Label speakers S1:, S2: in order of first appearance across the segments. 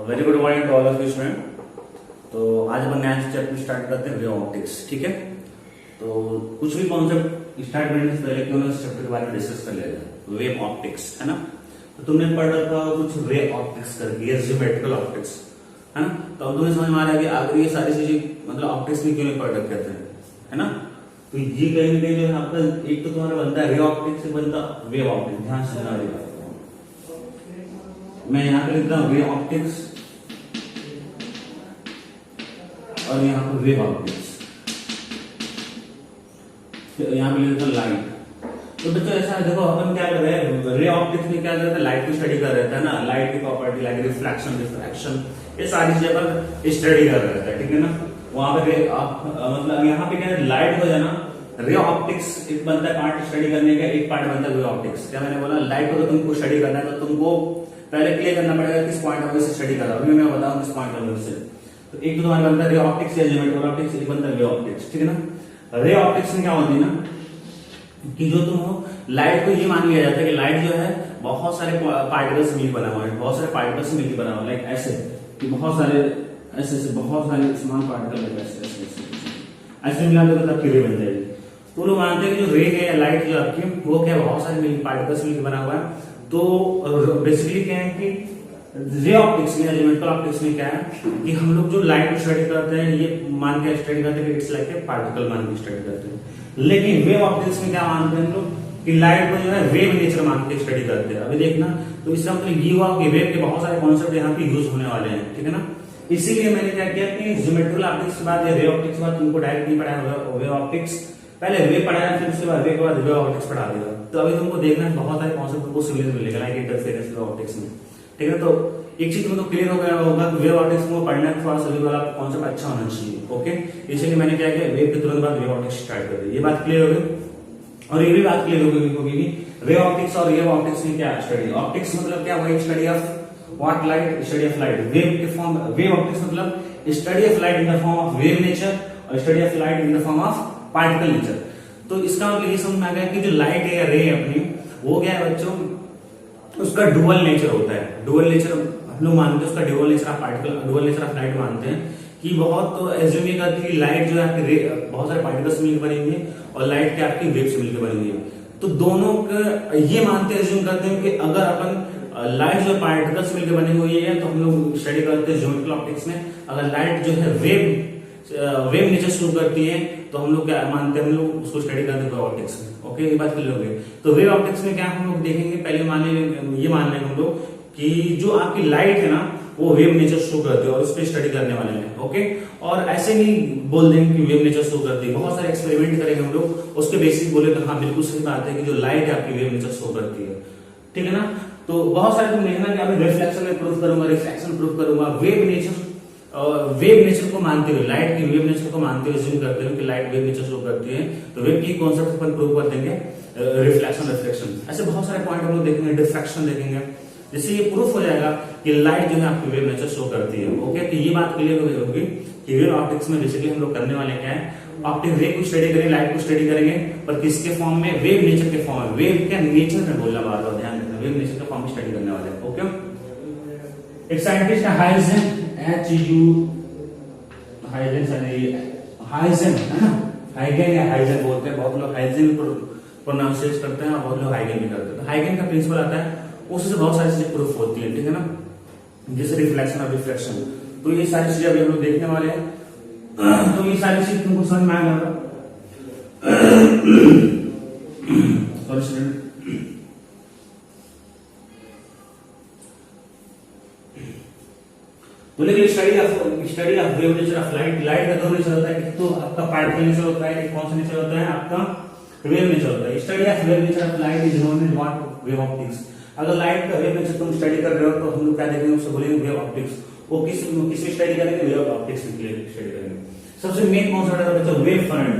S1: Very good morning to all of you student. तो आज अपन नया चैप्टर स्टार्ट करते हैं वे ऑप्टिक्स। ठीक है, तो कुछ भी कॉन्सेप्ट स्टार्ट करने से पहले क्यों ना इस चैप्टर के बारे में डिस्कस कर लिया जाए। वेव ऑप्टिक्स है ना, तो तुमने पढ़ रखा कुछ वे ऑप्टिक्स करके ज्योमेट्रिकल ऑप्टिक्स है ना। तो अब तुम्हें समझ में आ रहा है कि आगे ये सारी चीजें मतलब ऑप्टिक्स में क्यों नहीं पढ़ रखे थे, है ना। तो ये कहीं ना कहीं जो है आपका एक तो तुम्हारा बनता है रे ऑप्टिक्स से बनता वेव ऑप्टिक्स। ध्यान से सुना रहेगा, मैं यहाँ पे लिखता हूँ रे ऑप्टिक्स और यहाँ पर वेव ऑप्टिक्स, यहाँ पे लिखता हूँ लाइट। तो बच्चों ऐसा है, देखो अपन क्या कर रहे हैं रे ऑप्टिक्स में क्या करते हैं, लाइट की स्टडी कर रहे थे ना। लाइट की प्रॉपर्टी लाइक रिफ्लेक्शन रिफ्रैक्शन ये सारी चीजें अपन स्टडी कर रहे थे, ठीक है ना। वहां पे आप मतलब यहाँ पे क्या है लाइट हो जाए ना, रे ऑप्टिक्स एक बनता है पार्ट स्टडी करने का, एक पार्ट बनता है वे ऑप्टिक्स। क्या मैंने बोला, लाइट को तो तुमको स्टडी करना है तो तुमको पहले क्लियर करना पड़ेगा किस पॉइंट ऑफ व्यू से स्टडी कर रहा हूं मैं बताऊं किस पॉइंट ऑफ व्यू से। तो एक तो तुम्हारा बनता है रे ऑप्टिक्स या ज्योमेट्रिकल ऑप्टिक्स, एक बनता है वे ऑप्टिक्स, ठीक है ना। रे ऑप्टिक्स में क्या होती है ना कि जो तुम हो लाइट को ये मान लिया जाता है कि लाइट जो है बहुत सारे पार्टिकल्स मिलकर बना हुआ है, बहुत सारे पार्टिकल्स मिलकर बना हुआ है, लाइक ऐसे कि बहुत सारे ऐसे बहुत सारे स्मॉल पार्टिकल ऐसे मिला दो तब रे बन जाएगी। तो लोग मानते हैं कि जो रे है लाइट जो आपकी वो क्या बहुत सारे पार्टिकल्स मिलकर बना हुआ है। तो बेसिकली क्या है कि रे ऑप्टिक्स में ज्योमेट्रिकल ऑप्टिक्स में क्या है कि हम लोग जो लाइट को स्टडी करते हैं ये मान के स्टडी करते हैं कि इट्स लाइक ए पार्टिकल मान के स्टडी करते हैं। लेकिन वेव ऑप्टिक्स में क्या मानते हैं हम लोग कि लाइट को जो है वेव नेचर मान के स्टडी करते हैं। अभी देखना, तो इसका मतलब ये हुआ कि वेव के बहुत सारे कॉन्सेप्ट यहाँ पे यूज होने वाले हैं, ठीक है ना। इसीलिए मैंने क्या किया कि ज्योमेट्रिकल ऑप्टिक्स के बाद या रे ऑप्टिक्स के बाद तुमको डायरेक्ट नहीं पढ़ाया वेव ऑप्टिक्स, पहले वे पढ़ाया फिर उसके बाद वे के बाद वेव ऑप्टिक्स पढ़ा देगा। तो अभी तुमको देखना है बहुत सारे कॉन्सेप्ट तुमको सिमिलर मिलेगा लाइक इंटरफेरेंस वेव ऑप्टिक्स में, ठीक है। तो एक चीज तुमको क्लियर हो गया होगा कि वेव ऑप्टिक्स को पढ़ना थोड़ा सा वाला कॉन्सेप्ट अच्छा होना चाहिए, ओके। इसलिए मैंने क्या किया वेव के तुरंत बाद वेव ऑप्टिक्स स्टार्ट कर दी। ये बात क्लियर हो गई, और ये भी बात क्लियर हो गई कि वे ऑप्टिक्स और वेव ऑप्टिक्स में क्या स्टडी। ऑप्टिक्स मतलब क्या, वही study of what light, study of light. Wave के फॉर्म वेव ऑप्टिक्स मतलब study of light in the form of wave nature और study of light in the form of particle nature. तो इसका मतलब ये समझ में आ गया कि जो लाइट है या रे है अपनी वो क्या है बच्चों, उसका डुअल नेचर होता है। डुअल नेचर हम लोग मानते हैं, उसका dual nature of particle dual nature of light मानते हैं कि बहुत तो एज्यूम ये करती है कि लाइट जो है आपकी बहुत सारे पार्टिकल्स मिलकर बनी हुई है और लाइट क्या आपकी वेव से मिलकर बनी हुई है। तो दोनों का ये मानते हैं एज्यूम करते हैं कि अगर अपन लाइट जो पार्टिकल्स मिलकर बनी हुई है तो हम लोग स्टडी करते हैं ज्योमेट्रिकल ऑप्टिक्स में। अगर लाइट जो है वेव नेचर शुरू करती है तो हम लोग क्या मानते हैं, हम लोग उसको स्टडी करते हैं वेव ऑप्टिक्स में, ओके। ये बात क्लियर हो गई। तो वेव ऑप्टिक्स में क्या हम लोग देखेंगे, पहले ये मान लेंगे हम लोग कि जो आपकी लाइट है ना वो वेव नेचर शो करती है और उस पर स्टडी करने वाले हैं, ओके। और ऐसे नहीं बोल देंगे कि वेव नेचर शो करती है, बहुत सारे एक्सपेरिमेंट करेंगे हम लोग उसके बेसिस बोले तो हाँ बिल्कुल सही बात है कि जो लाइट है आपकी वेव नेचर शो करती है, ठीक है ना। तो बहुत सारे तुम देखना कि अभी रिफ्लेक्शन में प्रूफ करूंगा, रिफ्लेक्शन प्रूफ करूंगा, वेव नेचर को मानते हुए लाइट की वेव नेचर को मानते हुए जिम करते हुए कि लाइट वेव नेचर शो करती है तो वेव की कॉन्सेप्ट अपन प्रूव कर देंगे। रिफ्लेक्शन रिफ्लेक्शन ऐसे बहुत सारे पॉइंट हम लोग देखेंगे, डिफ्रैक्शन देखेंगे, जिससे ये प्रूफ हो जाएगा कि लाइट जो है आपकी वेव नेचर शो करती है, ओके। तो ये बात क्लियर होगी कि वेव ऑप्टिक्स में बेसिकली हम लोग करने वाले क्या है, ऑप्टिक रे को स्टडी करेंगे, लाइट को स्टडी करेंगे, पर किसके फॉर्म में, वेव नेचर के फॉर्म में। वेव का नेचर में बोलना बार बार ध्यान रखना, वेव नेचर के फॉर्म में स्टडी करने वाले हैं, ओके। एक साइंटिस्ट है हाइजेन, हाइजेन है ना, हाइगेन या हाइजेन बोलते हैं, बहुत लोग हाइजेन प्रोनाउंसिएट करते हैं और बहुत लोग हाइगेन भी करते हैं। तो हाइगेन का प्रिंसिपल आता है, उससे बहुत सारी चीजें प्रूफ होती है, ठीक है ना, जैसे रिफ्लेक्शन और रिफ्रैक्शन। तो ये सारी चीजें अभी हम लोग देखने वाले हैं। तो ये सारी चीज तुमको समझ में आएगा। सॉरी स्टूडेंट, बोले कि study of wave nature of light, light का दो नेचर होता है, एक तो आपका पार्टिकल नेचर होता है, एक कौन सा नेचर होता है आपका वेव नेचर होता है। Study of wave nature of light is known as what, wave optics. अगर लाइट का वेव नेचर तुम स्टडी कर रहे हो तो हम लोग क्या देखेंगे, उससे बोलेंगे वेव ऑप्टिक्स। वो किस स्टडी करेंगे, वेव ऑप्टिक्स के लिए स्टडी करेंगे। सबसे मेन कॉन्सेप्ट है बच्चों वेव फ्रंट।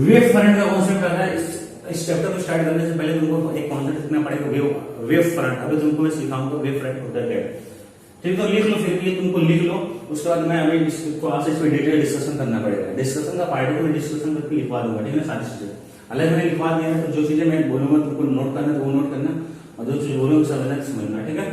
S1: वेव फ्रंट का कॉन्सेप्ट आता है, इस चैप्टर को स्टार्ट करने से पहले तुमको एक कॉन्सेप्ट सीखना पड़ेगा, वेव फ्रंट। अभी तुमको मैं सिखाऊंगा वेव फ्रंट होता है। ठीक, तो लिख लो, फिर ये तुमको लिख लो, उसके बाद मैं अभी इसको आपसे इस पर डिटेल डिस्कशन करना पड़ेगा। डिस्कशन का पार्ट में डिस्कशन करके लिखवा दूंगा, ठीक है, सारी चीजें अलग मैंने लिखवा दिया है। तो जो चीजें मैं बोलूंगा तुमको नोट करना तो वो नोट करना, और जो चीज बोलूंगा समझना, ठीक है।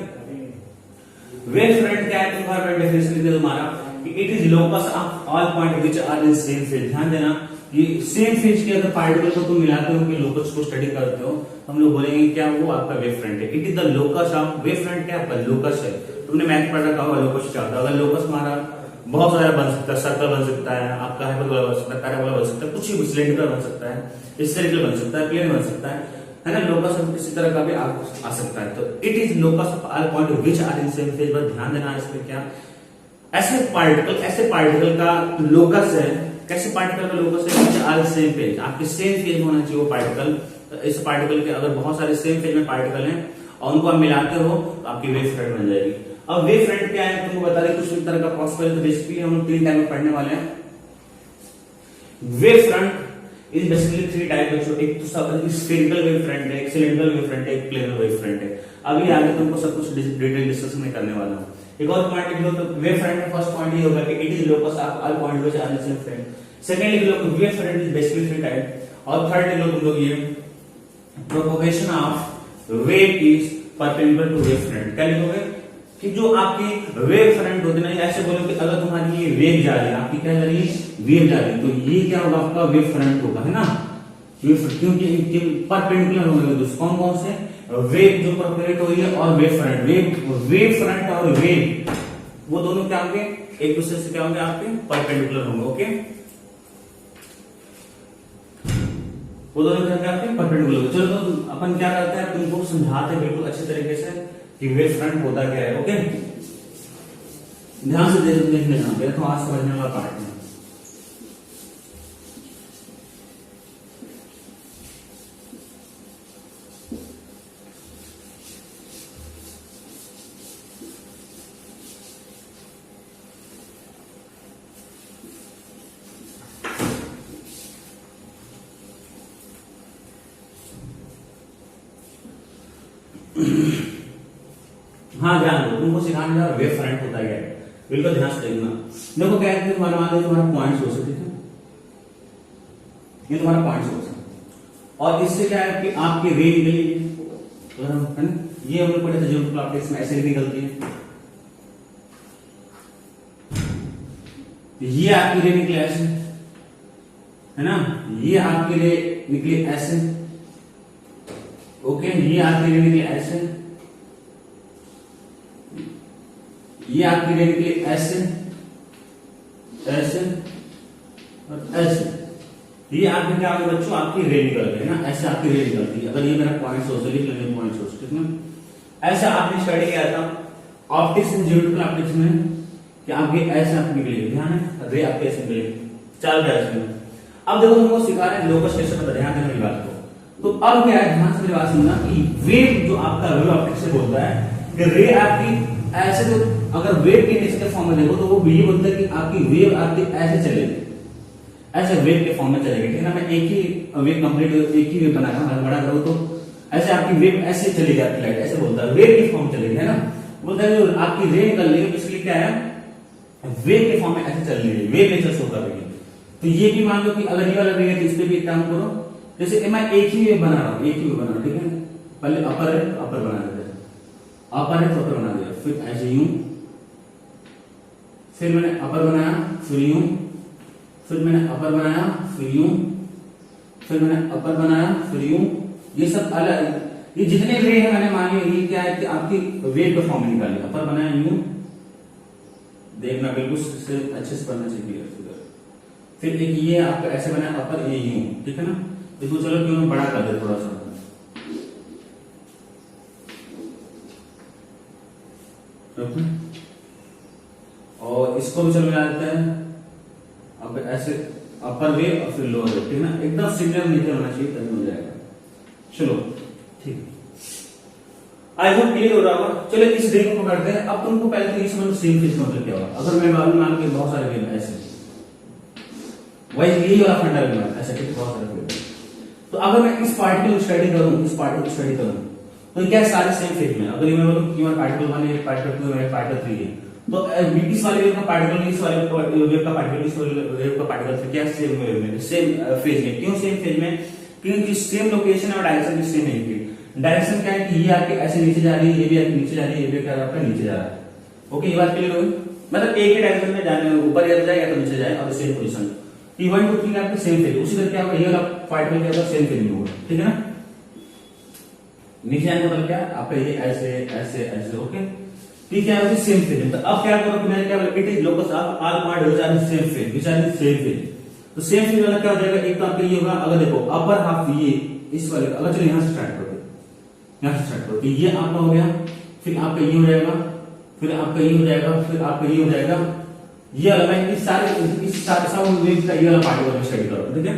S1: वेव फ्रंट क्या है, तुम्हारा डेफिनेशन लिख दे तुम्हारा, it is locus of all point which are in same phase. ध्यान देना, ये सेम फेज के अगर पार्टिकल को तुम मिलाते हो, कि लोकस को स्टडी करते हो, हम लोग बोलेंगे क्या, वो आपका वेव फ्रंट है। It is the locus of, wave front क्या आपका लोकस है। तुमने मैथ पढ़ रखा होगा लोकस क्या होता है। अगर लोकस हमारा बहुत सारा बन सकता है, सर्कल बन सकता है, आपका हाइपरबोला बन सकता है, पैराबोला बन सकता है, कुछ भी सिलेंडर बन सकता है, स्फेरिकल बन सकता है, प्लेन बन सकता है ना। लोकस किसी तरह का भी आ सकता है। तो it is locus of all point which are in same phase. पर ध्यान देना इसमें क्या, ऐसे पार्टिकल का लोकस है, कैसे पार्टिकल का लोकस है, विच आर सेम फेज, आपके सेम फेज में होना चाहिए वो पार्टिकल। इस पार्टिकल के अगर बहुत सारे सेम फेज में पार्टिकल हैं और उनको आप मिलाते हो तो आपकी वेव फ्रंट बन जाएगी। अब वेव फ्रंट क्या है तुमको बता दें, कुछ तरह का पॉसिबल। तो बेसिकली हम 3 टाइप में पढ़ने वाले हैं। Wave front is basically 3 type है। एक तो स्फेरिकल वेव फ्रंट है, एक सिलेंड्रिकल वेव फ्रंट है, एक प्लेनर वेव फ्रंट है। अभी आगे तुमको सब कुछ डिटेल डिस्कशन में करने वाला हूँ। एक और पॉइंट लिख लो, तो वेव फ्रंट में फर्स्ट पॉइंट ये होगा कि it is locus of all point which are in same phase. Second लिख लो, wave front is basically 3 type. और थर्ड लिख लो तुम लोग ये, propagation of wave is perpendicular to wave front. क्या लिखोगे कि जो आपकी वेव फ्रंट होती है ना, ऐसे बोलो कि अगर तुम्हारी ये वेव जा रही है, आपकी क्या जा रही है, वेव जा रही है, तो ये क्या होगा, आपका वेव फ्रंट होगा, है ना। क्योंकि परपेंडिकुलर होंगे दोस्त, कौन कौन से, वेव जो प्रोपेगेट हो रही है और वेव फ्रंट। वेव फ्रंट और वेव वो दोनों क्या होंगे, एक दूसरे से क्या होंगे, आपके परपेंडिकुलर होंगे। ओके, वो दोनों क्या आपके परपेंडिकुलर। चलो तो अपन क्या करते हैं, तुमको समझाते हैं बिल्कुल अच्छी तरीके से कि वेव फ्रंट होता क्या है। ओके, ध्यान से देख लेना, देखो आज समझने वाला पार्ट है। हाँ, ध्यान दो, तुमको सिखाने जा वेव फ्रंट होता है, बिल्कुल ध्यान से देखना। देखो क्या है, तुम्हारा मान लो तुम्हारा पॉइंट सोर्स है, ये तुम्हारा पॉइंट सोर्स है, और इससे क्या है कि आपकी रे निकली है ना। ये हम लोग पढ़े थे जो ऑप्टिक्स में ऐसे निकलती है, ये आपकी रे निकली ऐसे, है ना, ये आपकी रे निकली ऐसे। ओके, ये आपकी रे निकली ऐसे, ये आपकी रे निकली ऐसे, ऐसे और ऐसे। ये आपके क्या होगा बच्चों, आपकी रे निकल गई ना, ऐसे आपकी रे निकलती है। अगर ये मेरा पॉइंट सोर्स है, लिख लेंगे पॉइंट सोर्स, ठीक है। ऐसा आपने स्टडी किया था ऑप्टिक्स में, ज्योमेट्रिकल ऑप्टिक्स में, कि आपके ऐसे आपकी निकलेगी, ध्यान है, रे आपके ऐसे निकलेगी, चल रहा है इसमें। अब देखो तुमको सिखा रहे हैं लोकस कैसे पता, ध्यान देने की बात को। तो अब क्या है, ध्यान से मेरी बात सुनना कि वेव जो आपका वेव ऑप्टिक्स से बोलता है कि रे आपकी ऐसे, तो अगर वेव के नेचर के फॉर्म में देखो तो वो ये बोलता है कि आपकी वेव आपकी ऐसे चलेगी, ऐसे वेव के फॉर्म में चलेगी, ठीक है ना। मैं एक ही वेव कंप्लीट, एक ही वेव बनाया हूं, बड़ा करो तो ऐसे आपकी वेव ऐसे चलेगी, आपकी लाइट ऐसे बोलता है, वेव के फॉर्म चलेगी, है ना। बोलता है जो आपकी रे निकल रही है, इसलिए क्या है, वेव के फॉर्म में ऐसे चल रही है, वेव नेचर शो कर रही है। तो ये भी मान लो कि अगर ये वाला रे है तो इस पे भी एक काम करो, जैसे मैं एक ही वेव बना रहा हूँ, एक ही वेव बना रहा हूँ, ठीक है। पहले अपर है तो अपर बना देते, अपर है तो अपर बना दिया, फिर ऐसे यूं, फिर मैंने अपर बनाया, फिर यूं, फिर मैंने अपर बनाया, फिर यूं, फिर मैंने अपर बनाया, फिर यूं। ये सब अलग, ये जितने रे हैं मैंने मान लिया, ये क्या है कि आपकी वेव का फॉर्म निकाल लिया, अपर बनाया यूं, देखना बिल्कुल अच्छे से पढ़ना चाहिए। फिर एक ये आपका ऐसे बनाया अपर, ये यूं, ठीक है ना। देखो चलो क्यों बड़ा कर दे थोड़ा सा, ओके। इसको भी चलो मिला देते हैं। अब ऐसे अपर वेव और फिर लोअर वेव, ठीक है ना, एकदम सिग्नल नीचे होना चाहिए तभी हो जाएगा। चलो ठीक है, आई होप क्लियर हो रहा होगा। चलो इस रे को पकड़ते हैं। अब तुमको पहले तो ये समझो सेम फेज का मतलब क्या होगा। अगर मैं मान के बहुत सारे वेव ऐसे वही यही वाला फंडा भी ऐसा ठीक बहुत सारे वेव, तो अगर मैं इस पार्टिकल को स्टडी करूं, इस पार्टिकल को स्टडी करूं, तो क्या सारे सेम फेज में। अगर मैं बोलूं कि पार्टिकल 1 है, पार्टिकल 2 है, पार्टिकल 3 है, तो इस वाले वेव का पार्टिकल, इस वाले वेव का पार्टिकल, इस वाले वेव का पार्टिकल क्या सेम वेव में, सेम फेज में। क्यों सेम फेज में? क्योंकि सेम लोकेशन और डायरेक्शन भी सेम है इनकी। डायरेक्शन क्या है कि ये आपके ऐसे नीचे जा रही है, ये भी आपके नीचे जा रही है, ये भी क्या आपका नीचे जा रहा है। ओके, ये बात क्लियर होगी। मतलब एक ही डायरेक्शन में जाने, ऊपर या तो जाए या तो नीचे जाए, और सेम पोजीशन। 1 2 3 आपके सेम फेज, उसी तरह क्या होगा, ये वाला पार्टिकल क्या होगा, सेम फेज में होगा, ठीक है ना। नीचे आने का मतलब क्या है आपका, ये ऐसे ऐसे ऐसे, ओके, ठीक है, सेम फेज। तो अब क्या करो, मैंने क्या बोला, it is locus of all point which are in same phase, which are in same phase. तो सेम फेज वाला क्या हो जाएगा, एक तो आपका ये होगा, अगर देखो अपर हाफ ये इस वाले, अगर चलो यहां से स्टार्ट करते, यहां से स्टार्ट करो, तो ये आपका हो गया, फिर आपका ये हो जाएगा, फिर आपका ये हो जाएगा, फिर आपका ये हो जाएगा। ये वाला मैं इस सारे सब वेव का ये वाला पार्टिकल स्टडी करो, ठीक है,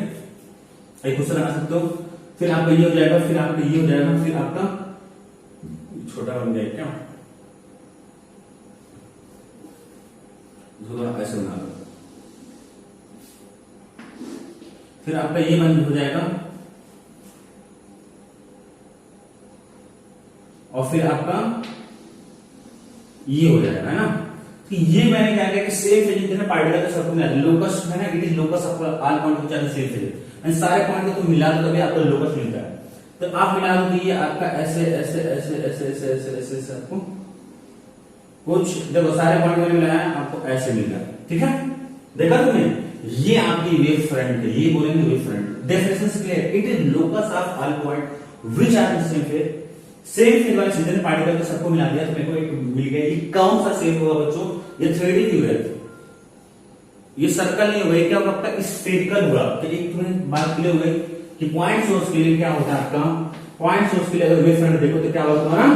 S1: एक क्वेश्चन लगा सकते हो। फिर आपका ये हो जाएगा, फिर आपका ये हो जाएगा, फिर आपका छोटा बन जाएगा, क्या थोड़ा ऐसे बना लो, फिर आपका ये बंद हो जाएगा, और फिर आपका ये हो जाएगा, है ना। तो ये मैंने क्या किया कि सेम फेज जितने पार्टिकल का सर्कल में लोकस है ना, it is locus of all point which are same phase, and सारे पॉइंट को तुम मिला दो तभी आपको लोकस मिलता है। तो आप मिला दो कि ये आपका ऐसे ऐसे ऐसे ऐसे ऐसे ऐसे ऐसे ऐसे आपको कुछ देखो सारे पॉइंट मैंने मिलाया आपको ऐसे मिल रहा है, ठीक है, देखा तुमने। ये आपकी वेव फ्रंट है, ये बोलेंगे वेव फ्रंट। डेफिनेशन से clear, it is locus of all point which are in same phase. Same phase वाले जितने पार्टिकल को सबको मिला दिया तो मेरे को एक मिल गया। ये कौन सा शेप होगा बच्चों, ये 3D क्यूब है, ये सर्कल नहीं होगा, क्या होगा आपका स्फेरिकल होगा। तो एक तुम्हें बात क्लियर हो गई कि पॉइंट सोर्स के लिए क्या होता है आपका, पॉइंट सोर्स के लिए अगर वेव फ्रंट देखो तो क्या होगा तुम्हारा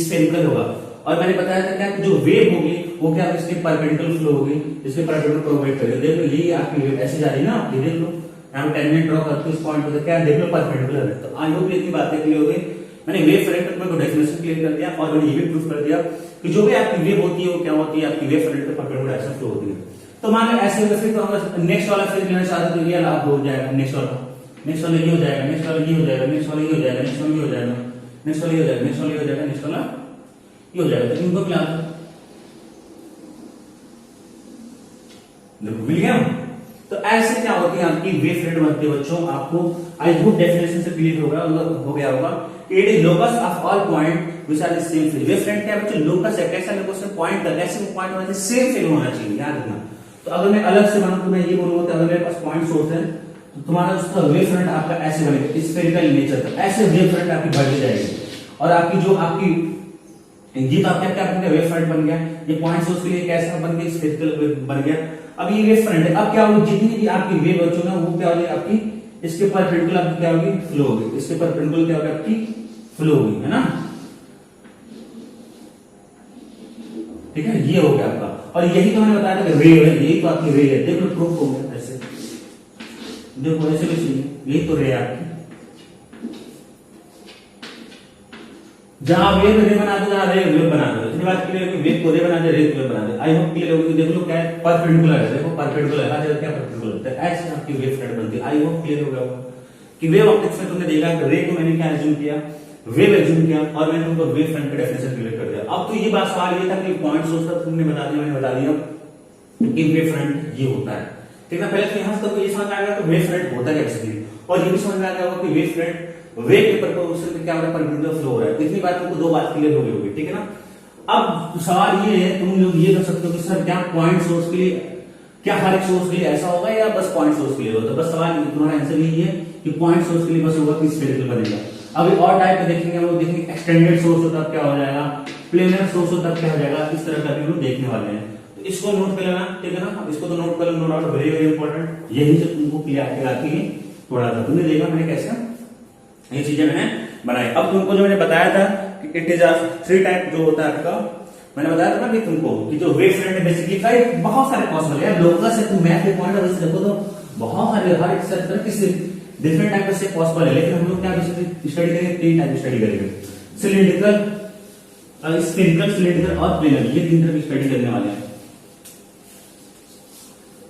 S1: स्फेरिकल होगा। और मैंने बताया था क्या, जो वेव होगी वो क्या इसके परपेंडिकुलर फ्लो होगी, इसके परपेंडिकुलर प्रोवाइड करेगा। देख लो ये आपकी वेव ऐसे जा रही है ना, आप देख लो यहाँ टेंजेंट ड्रॉ करते इस पॉइंट पे, क्या देख लो परपेंडिकुलर है। तो आई होप इतनी बातें क्लियर हो गई। मैंने वेव फ्रंट को डेफिनेशन क्लियर कर दिया, और मैंने ये भी प्रूफ कर दिया कि जो भी आपकी वेव होती है वो क्या होती है, आपकी वेव फ्रंट पे परपेंडिकुलर ऐसे फ्लो होती है। तो मान लो ऐसे फिर तो हम नेक्स्ट वाला फेज लेना चाहते तो ये लाभ हो जाएगा, नेक्स्ट वाला ये हो जाएगा, नेक्स्ट वाला ये हो जाएगा, नेक्स्ट वाला ये हो जाएगा, नेक्स्ट वाला ये हो जाएगा, नेक्स्ट वाला ये हो जाएगा, नेक्स्ट वाला ये हो जाएगा, नेक्स्ट वाला ये हो जाएगा। तो इनको मिला दो, मिल गया। तो ऐसे क्या होती है आपकी वेव फ्रंट बनती है बच्चों। आपको आई होप डेफिनेशन से क्लियर होगा, हो गया होगा। It is locus of all point which are the same phase. Wave front क्या है बच्चों, लोकस है, कैसा लोकस है, पॉइंट का, कैसे पॉइंट होना चाहिए, सेम फेज होना चाहिए, याद रखना। तो अगर मैं अलग से बनाऊं तो मैं ये बोलूंगा, अगर मेरे पास पॉइंट सोर्स है तो तुम्हारा उसका वेव फ्रंट आपका ऐसे बनेगा, स्फेरिकल नेचर का, ऐसे वेव फ्रंट आपकी बढ़ती जाएगी। और आपकी जो आपकी ये तो आपका क्या बन गया, वेव फ्रंट बन गया। ये पॉइंट सोर्स के लिए कैसा बन गया, स्फेरिकल बन गया। अब ये वेव फ्रंट है, अब क्या होगी, जितनी भी आपकी वेव बच्चों ना वो क्या होगी आपकी, इसके परपेंडिकुलर आपकी क्या होगी, फ्लो होगी, इसके परपेंडिकुलर क्या होगी आपकी फ्लो होगी, है ना, ठीक है। ये हो गया आपका, और यही तो मैंने बताया था कि रे है, यही तो आपकी रे है। देख लो प्रूफ हो गया, ऐसे देखो ऐसे भी चाहिए, यही तो रे आपकी। जहां वेव रे बना दो, जहां रे वेव बना दो, इतनी बात क्लियर है कि वेव को रे बना दे, रे को वेव बना दे। आई होप क्लियर होगी। देख लो क्या है, परपेंडिकुलर है, देखो परपेंडिकुलर है, हर जगह क्या परपेंडिकुलर है, ऐसे आपकी वेव फ्रंट बनती है। आई होप क्लियर हो गया होगा कि वेव ऑप्टिक्स में तुमने देखा कि रे को मैंने क्या एज्यूम किया, वेव एज्यूम किया, और मैंने तुमको वेव फ्रंट का डेफिनेशन क्लियर कर दिया। अब तो ये बात सवाल ये था कि पॉइंट सोर्स का तुमने बता दिया, मैंने बता दिया कि वेव फ्रंट ये होता है, ठीक है। पहले तो यहां से ये समझ आ गया कि वेव फ्रंट होता है बेसिकली, और ये भी समझ में आ गया होगा कि वेव फ्रंट वेव के परपेंडिकुलर पे क्या हो रहा है, परपेंडिकुलर फ्लो हो रहा है। इतनी बात तुमको दो बात क्लियर हो गई होगी, ठीक है ना। अब सवाल ये है, तुम लोग ये कर सकते हो कि सर क्या पॉइंट सोर्स के लिए, क्या हर एक सोर्स के लिए ऐसा होगा या बस पॉइंट सोर्स के लिए होगा। तो बस सवाल तुम्हारा आंसर यही है कि पॉइंट सोर्स के लिए बस होगा कि स्फेरिकल बनेगा। अभी और टाइप में देखेंगे हम लोग, देखेंगे एक्सटेंडेड सोर्स होता है क्या हो जाएगा, प्लेनर सोर्स होता है क्या हो जाएगा, इस तरह का भी हम लोग देखने वाले हैं। तो इसको नोट कर लेना, ठीक है ना, इसको तो नोट कर लो, no doubt, very very important. यही से तुमको क्लियर आती है थोड़ा सा, तुमने देखा मैंने कैसे ये चीजें मैंने बनाई। अब तुमको जो मैंने बताया था कि इट इज 3 टाइप जो होता है आपका मैंने बताया था ना कि तुमको कि जो वेव फ्रंट है बेसिकली कई बहुत सारे पॉसिबल है। लोकस है, तुम मैथ के पॉइंट ऑफ व्यू से देखो तो बहुत सारे हर एक सेक्टर किसी डिफरेंट टाइप से पॉसिबल है, लेकिन हम लोग क्या बेसिकली स्टडी करेंगे, तीन टाइप स्टडी करेंगे, सिलिंड्रिकल, स्फेरिकल, सिलिंड्रिकल और प्लेनर, ये तीन तरह की स्टडी करने वाले हैं।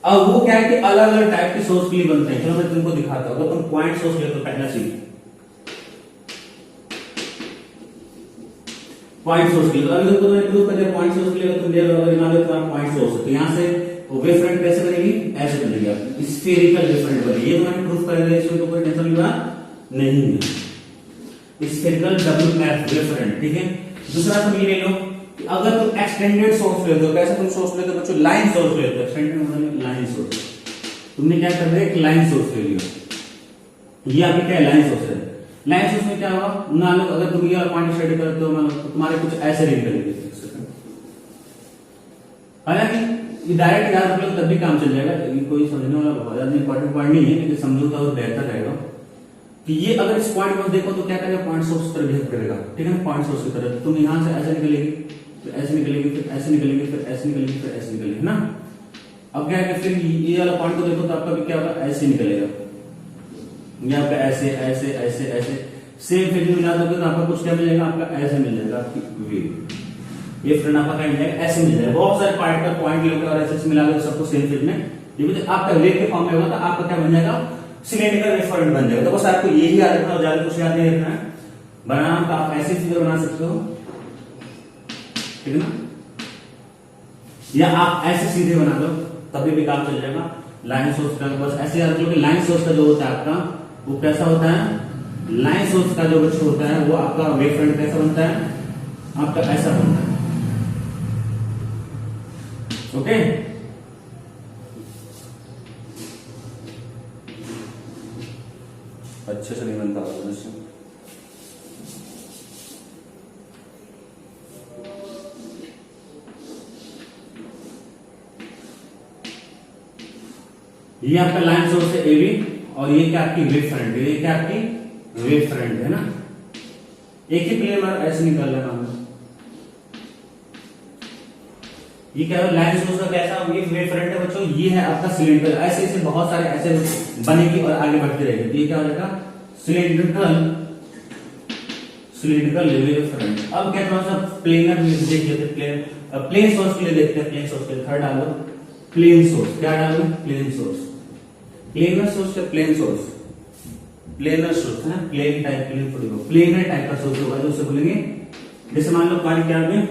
S1: अब वो क्या है कि अलग अलग टाइप के सोर्स के लिए बनते हैं। चलो मैं तुमको दिखाता हूं। अगर तुम पॉइंट सोर्स ले तो पहला चीज पॉइंट सोर्स के लिए, अभी तुमको मैंने प्रूव कर दिया पॉइंट सोर्स के लिए तुम ले लो, अगर मान लो तुम्हारा पॉइंट सोर्स है तो यहां से वो वेव फ्रंट कैसे बनेगी, ऐसे बनेगी आपकी स्फेरिकल वेव फ्रंट बनेगी। ये तो मैंने प्रूफ कर दिया, इसमें तो कोई टेंशन नहीं है। Spherical double map wave front, ठीक है। दूसरा तुम ये ले लो कि अगर तुम एक्सटेंडेड सोर्स लेते हो, कैसे तुम सोर्स लेते हो बच्चों, लाइन सोर्स लेते हो, एक्सटेंडेड मतलब लाइन सोर्स। तुमने क्या कर दिया, एक लाइन सोर्स ले लिया, ये आपकी क्या लाइन सोर्स है। लाइन सोर्स में क्या होगा, मान लो अगर तुम ये पॉइंट स्टडी करते हो, मान लो तो तुम्हारे कुछ ऐसे रीड करेंगे, हालांकि ये डायरेक्ट याद रख लो तब भी काम चल जाएगा, ये कोई समझने वाला बहुत ज्यादा इंपॉर्टेंट पॉइंट नहीं है, लेकिन समझो तो बेहतर रहेगा कि ये अगर इस पॉइंट पर देखो तो क्या करेगा, पॉइंट सोर्स की तरह बिहेव करेगा, ठीक है ना, पॉइंट सोर्स की तरह। तुम यहां से ऐसे निकलेगी, फिर ऐसे निकलेगी, फिर ऐसे निकलेगी, फिर ऐसे निकलेगी, फिर ऐसे निकलेगी, है ना। अब क्या है, फिर ये वाला पॉइंट को देखो तो आपका भी क्या होगा, ऐसे निकलेगा, ये आपका ऐसे ऐसे ऐसे ऐसे सेम फिर मिला दोगे तो आपका कुछ क्या मिलेगा, आपका ऐसे मिल जाएगा, आपकी वेव, ये फ्रेंड आपका क्या मिल जाएगा, ऐसे मिल जाएगा। बहुत सारे पार्ट का पॉइंट लेकर और ऐसे मिला दो सबको सेम फिट में, ये भी आपका वेव के फॉर्म में होगा तो आपका क्या बन जाएगा, सिलेंडरिकल वेव फ्रंट बन जाएगा। तो बस आपको यही याद रखना और ज्यादा कुछ याद नहीं रखना है। बनाना तो आप ऐसी फिगर बना सकते हो, ठीक है ना, या आप ऐसे सीधे बना दो तभी भी काम चल जाएगा। लाइन सोर्स का बस ऐसे याद रखो कि लाइन सोर्स का जो होता है आपका वो कैसा होता है, लाइन सोर्स का जो बच्चों होता है वो आपका वेव फ्रंट कैसा बनता है, आपका ऐसा बनता है, ओके। अच्छे से नहीं बनता ये आपका लाइन सोर्स है एबी, और ये क्या आपकी वेव फ्रंट है, ये क्या आपकी वेव फ्रंट है ना। एक ही प्लेन में ऐसे निकल रहा है, ये क्या है, लाइन सोर्स का कैसा ये वेव फ्रंट है बच्चों, ये है आपका सिलेंडर। ऐसे ऐसे बहुत सारे ऐसे बनेगी और आगे बढ़ती रहेगी, तो ये क्या हो जाएगा, सिलेंड्रिकल वेव फ्रंट। अब क्या थोड़ा सा प्लेनर देख लेते हैं, प्लेन सोर्स के लिए देखते हैं, प्लेन सोर्स के लिए थर्ड डालो प्लेन सोर्स, क्या डालो प्लेन सोर्स, प्लेनर सोर्स या प्लेन सोर्स, प्लेनर सोर्स है ना, प्लेन टाइप के लिए प्लेनर टाइप का सोर्स होगा जो उसे बोलेंगे। जैसे मान लो पानी क्या में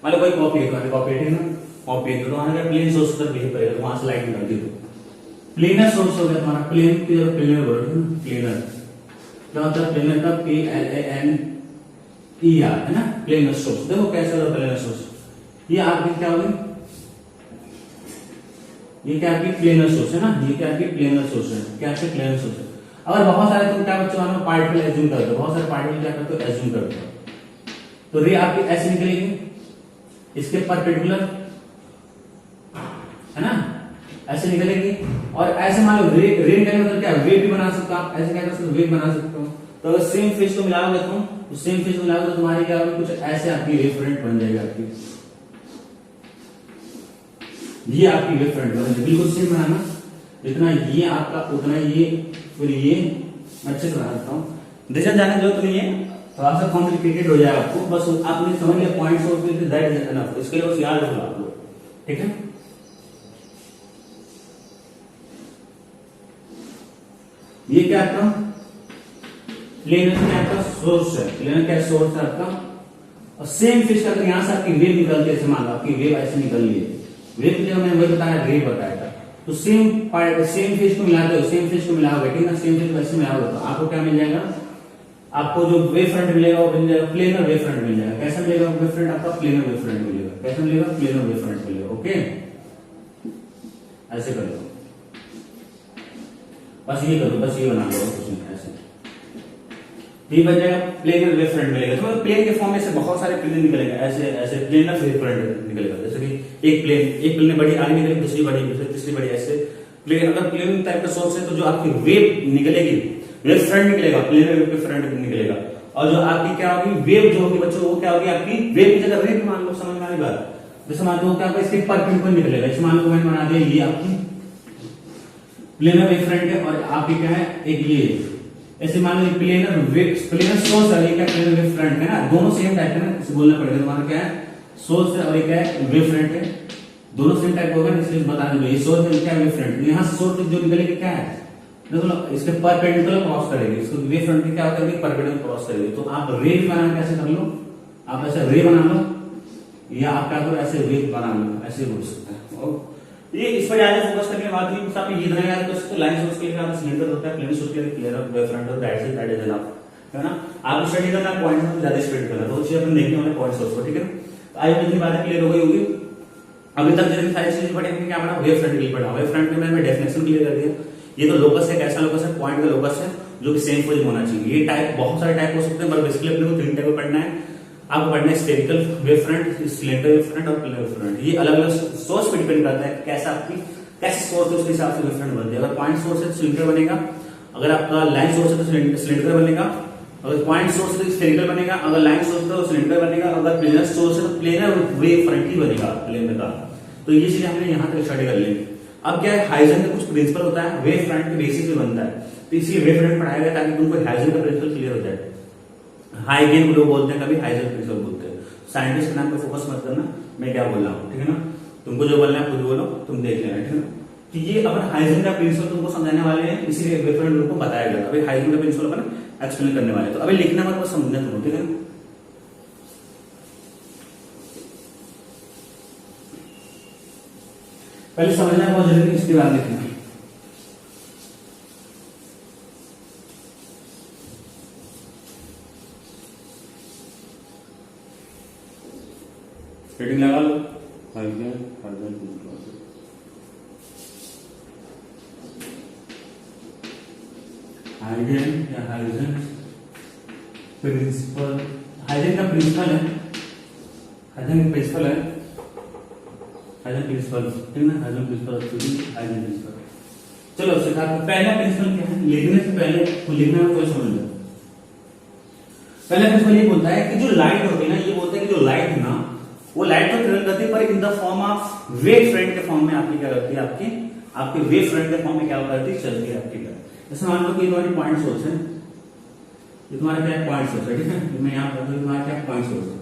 S1: मान लो कोई कॉपी है, कॉपी है ना, कॉपी है तो वहां का प्लेन सोर्स पर बिहेव करेगा, वहां से लाइट निकलती है, प्लेनर सोर्स हो गया तुम्हारा, प्लेन की जगह प्लेनर बोलो, प्लेनर क्या होता है, प्लेनर का PLANER है ना, प्लेनर सोर्स। देखो कैसे होता है प्लेनर सोर्स, ये आपकी क्या होगी, ये क्या आपकी प्लेनर सोर्स है ना, ये क्या आपकी प्लेनर सोर्स है, क्या आपकी प्लेनर सोर्स है। अगर बहुत सारे तुम क्या बच्चों में पार्टिकल एज्यूम करते हो, बहुत सारे पार्टिकल क्या करते हो, एज्यूम करते हो, तो रे आपकी ऐसे निकलेगी इसके परपेंडिकुलर, है ना, ऐसे निकलेगी। और ऐसे मान लो रे निकलने मतलब क्या, वेव भी बना सकते हो आप, ऐसे क्या कर सकते हो, वेव बना सकते हो। तो अगर सेम फेस को मिलाओगे तुम, तो सेम फेस को मिलाओगे तो तुम्हारी क्या होगी, कुछ ऐसे आपकी वेव फ्रंट बन जाएगी आपकी, ये आपकी वेव फ्रंट बन जाएगी, बिल्कुल सेम बनाना, जितना ये आपका उतना ये, फिर ये अच्छे से बना सकता हूँ, डिजाइन जाने जो तो नहीं है, थोड़ा सा कॉम्प्लिकेटेड हो जाएगा आपको, बस आपने समझ लिया पॉइंट सोर्स के दैट इज एनफ, इसके लिए बस याद रखो आप लोग, ठीक है। ये क्या आपका प्लेनर में आपका सोर्स है, प्लेनर क्या सोर्स है आपका, और सेम फिश का यहां से आपकी वेव निकलती है, मान लो आपकी वेव ऐसे निकल रही है, वेव जो मैंने वही बताया, रे बताया था, तो सेम फिश को मिलाते हो, सेम फिश को मिलाओगे, ठीक है, सेम फिश वैसे मिलाओगे तो आपको क्या मिल जाएगा, आपको जो वेव फ्रंट मिलेगा वो मिल जाएगा प्लेनर वेव फ्रंट मिल जाएगा। कैसा मिलेगा वेव फ्रंट आपका, प्लेनर वेव फ्रंट मिलेगा, कैसा मिलेगा, प्लेनर वेव फ्रंट मिलेगा, ओके। ऐसे कर लो, बस ये करो, बस ये बना लो, कुछ नहीं ऐसे, ये बन जाएगा प्लेनर वेव फ्रंट मिलेगा। तो प्लेन के फॉर्म में से बहुत सारे प्लेन निकलेंगे, ऐसे ऐसे प्लेनर वेव फ्रंट निकलेगा, जैसे कि एक प्लेन बड़ी आगे निकलेगी, दूसरी बड़ी, तीसरी बड़ी, ऐसे प्लेन। अगर प्लेन टाइप का सोर्स है तो जो आपकी वेव निकलेगी, वेव फ्रंट निकलेगा, प्लेनर वेव फ्रंट निकलेगा। और जो आपकी क्या होगी वेव जो होगी बच्चों, वो क्या होगी आपकी वेव की जगह रे मान लो, समझ में आ रही बात। जैसे मान लो क्या होगा, इसके परपेंडिकुलर निकलेगा। इस मान लो मैंने बना दिया ये आपकी प्लेनर वेव फ्रंट है और आपकी क्या है एक ये, ऐसे मान लो प्लेनर सोर्स है, ये क्या प्लेनर वेव फ्रंट है ना, दोनों सेम टाइप है ना, इसे बोलना पड़ेगा। तुम्हारा क्या है सोर्स है और ये क्या है वेव फ्रंट है, दोनों सेम टाइप होगा, इसलिए बता दो ये सोर्स है क्या वेव फ्रंट। यहाँ से सोर्स जो निकलेगा क्या है, देखो इसके परपेंडिकुलर क्रॉस करेगी, इसको वेव फ्रंट की क्या करेगी परपेंडिकुलर क्रॉस करेगी। तो आप रे बनाना कैसे कर लो, आप ऐसे रे बना लो या आप क्या करो ऐसे वेव बना लो, ऐसे बोल सकते हैं। और ये इस पर ज्यादा फोकस करने के बाद भी आप ये इतना याद कर सकते हो, लाइन सोर्स के लिए आप सिलेंडर होता है, प्लेन सोर्स के लिए क्लियर वेव फ्रंट और दैट इज एनफ, है ना। आप स्टडी करना पॉइंट में ज्यादा स्टडी करना, तो चीज अपन देखने वाले पॉइंट सोर्स को, ठीक है। आई होप इतनी बातें क्लियर हो गई होगी। अभी तक जितनी सारी चीजें पढ़ी हमने क्या पढ़ा, वेव फ्रंट के लिए पढ़ा। वेव फ्रंट में मैंने डेफिनेशन क्लियर कर दिया, ये तो लोकस है, कैसा लोकस है, पॉइंट का लोकस है जो कि सेम पोजीशन होना चाहिए। ये टाइप बहुत सारे टाइप हो सकते हैं, पर बेसिकली अपने को 3 टाइप पढ़ना है। आपको पढ़ना है spherical wave front, cylinder wave front और प्लेनर वेव फ्रंट। ये अलग अलग सोर्स पे डिपेंड करता है, कैसा आपकी कैसे सोर्स है उसके हिसाब से वेव फ्रंट बनती है। अगर पॉइंट सोर्स है तो सिलेंडर बनेगा, अगर आपका लाइन सोर्स है तो सिलेंडर बनेगा, अगर पॉइंट सोर्स है तो स्फेरिकल बनेगा, अगर लाइन सोर्स है तो सिलेंडर बनेगा, अगर प्लेनर सोर्स है तो प्लेनर वेव फ्रंट ही बनेगा प्लेन का। तो ये चीजें हमने यहाँ तक स्टडी कर ली। अब क्या है, हाइजन का कुछ प्रिंसिपल होता है, वेव फ्रंट के बेसिस पे बनता है, तो इसलिए वेव फ्रंट पढ़ाया गया ताकि तुमको हाइजन का प्रिंसिपल क्लियर हो जाए। हाइगेन लोग बोलते हैं, कभी हाइजन प्रिंसिपल बोलते हैं। साइंटिस्ट के नाम पे फोकस मत करना, मैं क्या बोल रहा हूँ, ठीक है ना। तुमको जो बोलना है खुद बोलो, तुम देख लेना, ठीक है ना। कि ये अपन हाइजन का प्रिंसिपल तुमको समझाने वाले हैं, इसीलिए वेव फ्रंट तुमको बताया गया। अभी हाइजन का प्रिंसिपल अपन एक्सप्लेन करने वाले, तो अभी लिखना मत, समझना तुमको, ठीक है। पहले समझना बहुत जरूरी, इसके बाद लिखना। हेडिंग लगा लो, हाइजन या हाइजन प्रिंसिपल। हाइजन का प्रिंसिपल है, हाइजन का प्रिंसिपल है, हाइजन प्रिंसिपल, ठीक है ना। Huygens principle, Huygens principle. चलो सिखा, पहला प्रिंसिपल क्या है, लिखने से पहले लिखने में कोई समझ लो। पहला प्रिंसिपल ये बोलता है कि जो लाइट होती है ना, ये बोलता है कि जो लाइट है ना, वो लाइट तो ट्रेवल करती है पर इन the form of wave front के फॉर्म में आपकी क्या करती है, आपके वेव फ्रंट के फॉर्म में क्या करती है, चलती है आपकी। जैसे मान लो कि तुम्हारी पॉइंट सोर्स है, ये तुम्हारा क्या है पॉइंट सोर्स है, ठीक है। मैं यहाँ पर तुम्हारा क्या पॉइंट सोर्स है,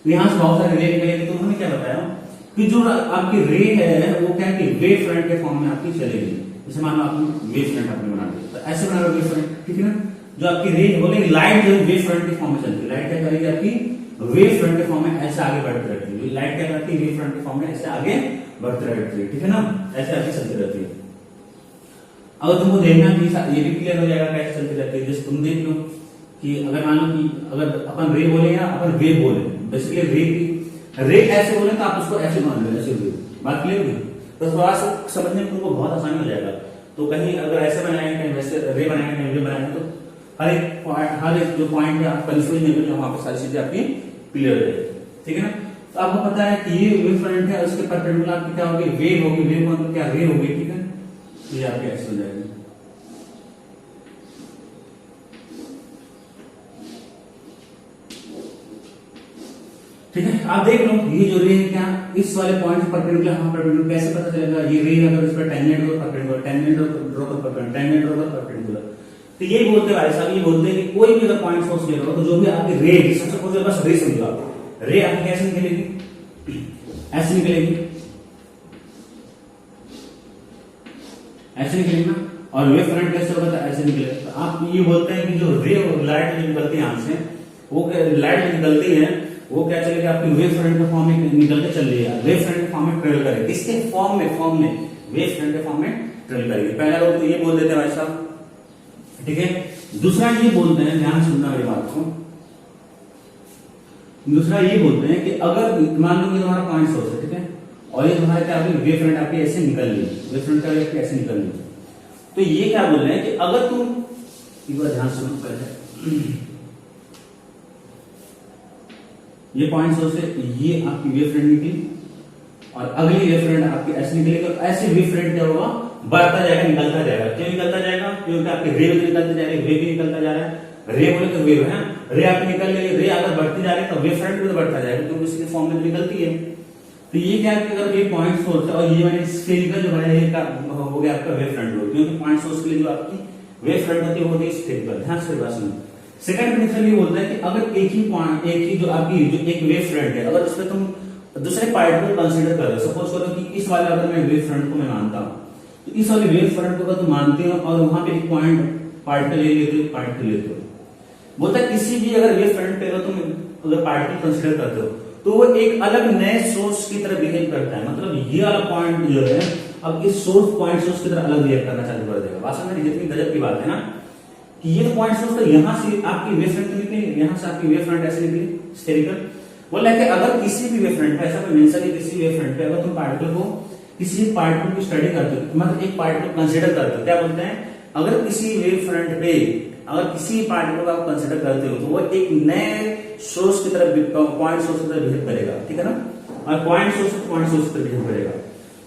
S1: तो यहाँ से बहुत सारे रे निकलेंगे। तो उन्होंने क्या बताया कि जो आपकी रे है वो क्या है कि वेव फ्रंट के फॉर्म में आपकी चलेगी। जैसे मान लो आपने वेव फ्रंट आपने बना दिया, तो ऐसे बना लो वेव फ्रंट, ठीक है ना। जो आपकी रे बोलेगी लाइट जो वेव फ्रंट के फॉर्म में चलती है, लाइट क्या करेगी आपकी वेव फ्रंट के फॉर्म में ऐसे आगे बढ़ती रहती है। लाइट क्या करती है, वेव फ्रंट के फॉर्म में ऐसे आगे बढ़ती रहती है, ठीक है ना, ऐसे आगे चलती रहती है। अगर तुमको देखना ये भी क्लियर हो जाएगा कैसे चलती रहती है। जैसे तुम देख लो कि अगर मान लो कि अगर अपन रे बोले या अपन वेव बोले, बेसिकली रे ऐसे बोले तो आप उसको ऐसे मान लो, ऐसे वेव। बात क्लियर हुई, तो थोड़ा सा समझने में तुमको बहुत आसानी हो जाएगा। तो कहीं अगर ऐसे बनाएंगे, कहीं वैसे रे बनाएंगे, कहीं वेव बनाएंगे, तो हर एक जो पॉइंट है आप कंफ्यूज नहीं होगा, वहां पर सारी चीजें आपकी क्लियर हो जाएगी, ठीक है ना। तो आपको पता है कि ये वेव फ्रंट है, उसके परपेंडिकुलर आपकी क्या होगी, वेव होगी, वेव मतलब क्या रे होगी, ठीक है। तो ये आपके ऐसे हो जाएगी, ठीक है। आप देख लो ये जो रे है क्या, इस वाले पॉइंट से परपेंडिकुलर, हाँ परपेंडिकुलर कैसे पता चलेगा, ये रे अगर इस पर tangent draw perpendicular, tangent draw perpendicular, tangent draw perpendicular. तो ये बोलते हैं भाई साहब, ये बोलते हैं कि कोई भी अगर पॉइंट सोर्स ले लो तो जो भी आपकी रे, सबसे पहले बस रे समझो आप, रे आपकी कैसे निकलेगी, ऐसे निकलेगी, ऐसे निकलेगी ना। और वेव फ्रंट कैसे होगा, ऐसे निकलेगा। तो आप ये बोलते हैं कि जो रे लाइट निकलती है यहाँ से, वो लाइट निकलती है वो क्या चलेगी आपकी वेव फ्रंट के फॉर्म में निकल के चल रही है, वेव फ्रंट के फॉर्म में ट्रेवल करेगी, इसके फॉर्म में वेव फ्रंट के फॉर्म में ट्रेवल करेगी। पहला लोग तो ये बोल देते हैं भाई साहब, ठीक है। दूसरा ये बोलते हैं, ध्यान सुनना मेरी बात को, दूसरा ये बोलते हैं कि अगर मान लो कि तुम्हारा पॉइंट सोर्स है, ठीक है, और ये तुम्हारा क्या वेव फ्रंट आपकी ऐसे निकल रही है, वेव फ्रंट का ऐसे निकल रही है, तो ये क्या बोल रहे हैं कि अगर तुम एक बार ध्यान सुनो पहले, ये पॉइंट सोर्स है, ये आपकी वेव फ्रंट निकली और अगली वेव फ्रंट आपकी ऐसे निकलेगी, और ऐसे वेव फ्रंट क्या होगा, बढ़ता जाएगा, निकलता जाएगा। क्यों निकलता जाएगा, क्योंकि आपकी रे भी निकलता जा रही है, वेव भी निकलता जा रहा है, रे बोले तो वेव है, रे आपकी निकल रही है, रे अगर बढ़ती जा रही है तो वेव फ्रंट भी तो बढ़ता जाएगा क्योंकि उसके फॉर्म में निकलती है। तो ये क्या है कि अगर ये पॉइंट सोर्स है और ये मैंने स्फेरिकल जो है ये हो गया आपका वेव फ्रंट हो, क्योंकि पॉइंट सोर्स के लिए जो आपकी वेव फ्रंट होती है वो होती है स्फेरिकल। ध्यान से बात सुनो। सेकंड कंडीशन ये बोलता है कि अगर एक ही पॉइंट, एक ही जो आपकी जो एक वेव फ्रंट है, अगर उसमें तुम दूसरे पार्ट को कंसीडर कर रहे हो, सपोज करो कि इस वाले अगर मैं वेव फ्रंट को मैं मानता हूं, तो इस वाले वेव फ्रंट को अगर तुम मानते हो और वहां पे एक पॉइंट पार्टिकल ले लेते हो, पार्टिकल लेते हो, बोलता है किसी भी अगर वेव फ्रंट पे तुम अगर पार्टिकल कंसीडर करते हो तो वो एक अलग नए सोर्स की तरह बिहेव करता है। मतलब ये वाला पॉइंट जो है अब इस सोर्स पॉइंट सोर्स की तरह अलग बिहेव करना चालू कर देगा। वास्तव में जितनी गजब की बात है ना कि ये तो पॉइंट सोर्स था, यहां से आपकी वेव फ्रंट निकली, यहां से आपकी वेव फ्रंट ऐसे निकली स्फेरिकल। बोला है कि अगर किसी भी वेव फ्रंट पे, ऐसा कोई मेंशन है किसी वेव फ्रंट पे अगर तुम पार्टिकल को, किसी पार्टिकल की स्टडी करते हो, मतलब एक पार्टिकल कंसीडर करते हो, क्या बोलते हैं, अगर किसी वेव फ्रंट पे अगर किसी पार्टिकल को आप कंसीडर करते हो तो वो एक नए सोर्स की तरह, पॉइंट सोर्स की तरह बिहेव करेगा, ठीक है ना, और पॉइंट सोर्स की तरह बिहेव करेगा।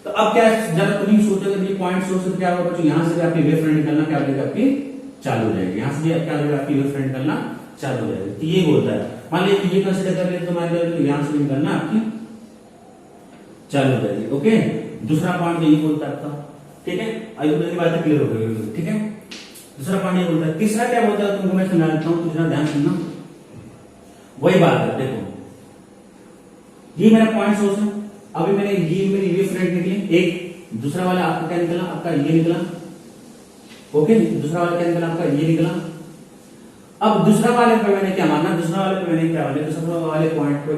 S1: तो अब क्या जरा तुम ही सोचो कि पॉइंट सोर्स से क्या होगा, यहां से आपकी वेव फ्रंट निकलना क्या हो जाएगा, आपकी चालू हो जाएगी, यहां से क्या हो जाएगा, आपकी वेव फ्रंट निकलना चालू हो जाएगी। तो ये बोलता है, मान लीजिए ये कंसीडर कर लेते तुम्हारे तो यहां से निकलना आपकी चालू हो जाएगी। ओके, दूसरा पॉइंट यही बोलता है आपका, ठीक है, आई होप बात क्लियर हो गई, ठीक है। दूसरा पॉइंट ये बोलता है। तीसरा क्या बोलता है तुमको मैं सुना देता हूं, तीसरा ध्यान सुनना, वही बात है। देखो ये मेरा पॉइंट सोर्स है, अभी मैंने ये मेरी वेव फ्रंट निकली एक, दूसरा वाला आपका क्या निकला, आपका ये निकला, ओके, दूसरा वाला क्या निकला, आपका ये निकला। अब दूसरा वाले पे मैंने क्या माना, दूसरा वाले पे मैंने क्या माना, दूसरा वाले पॉइंट पे,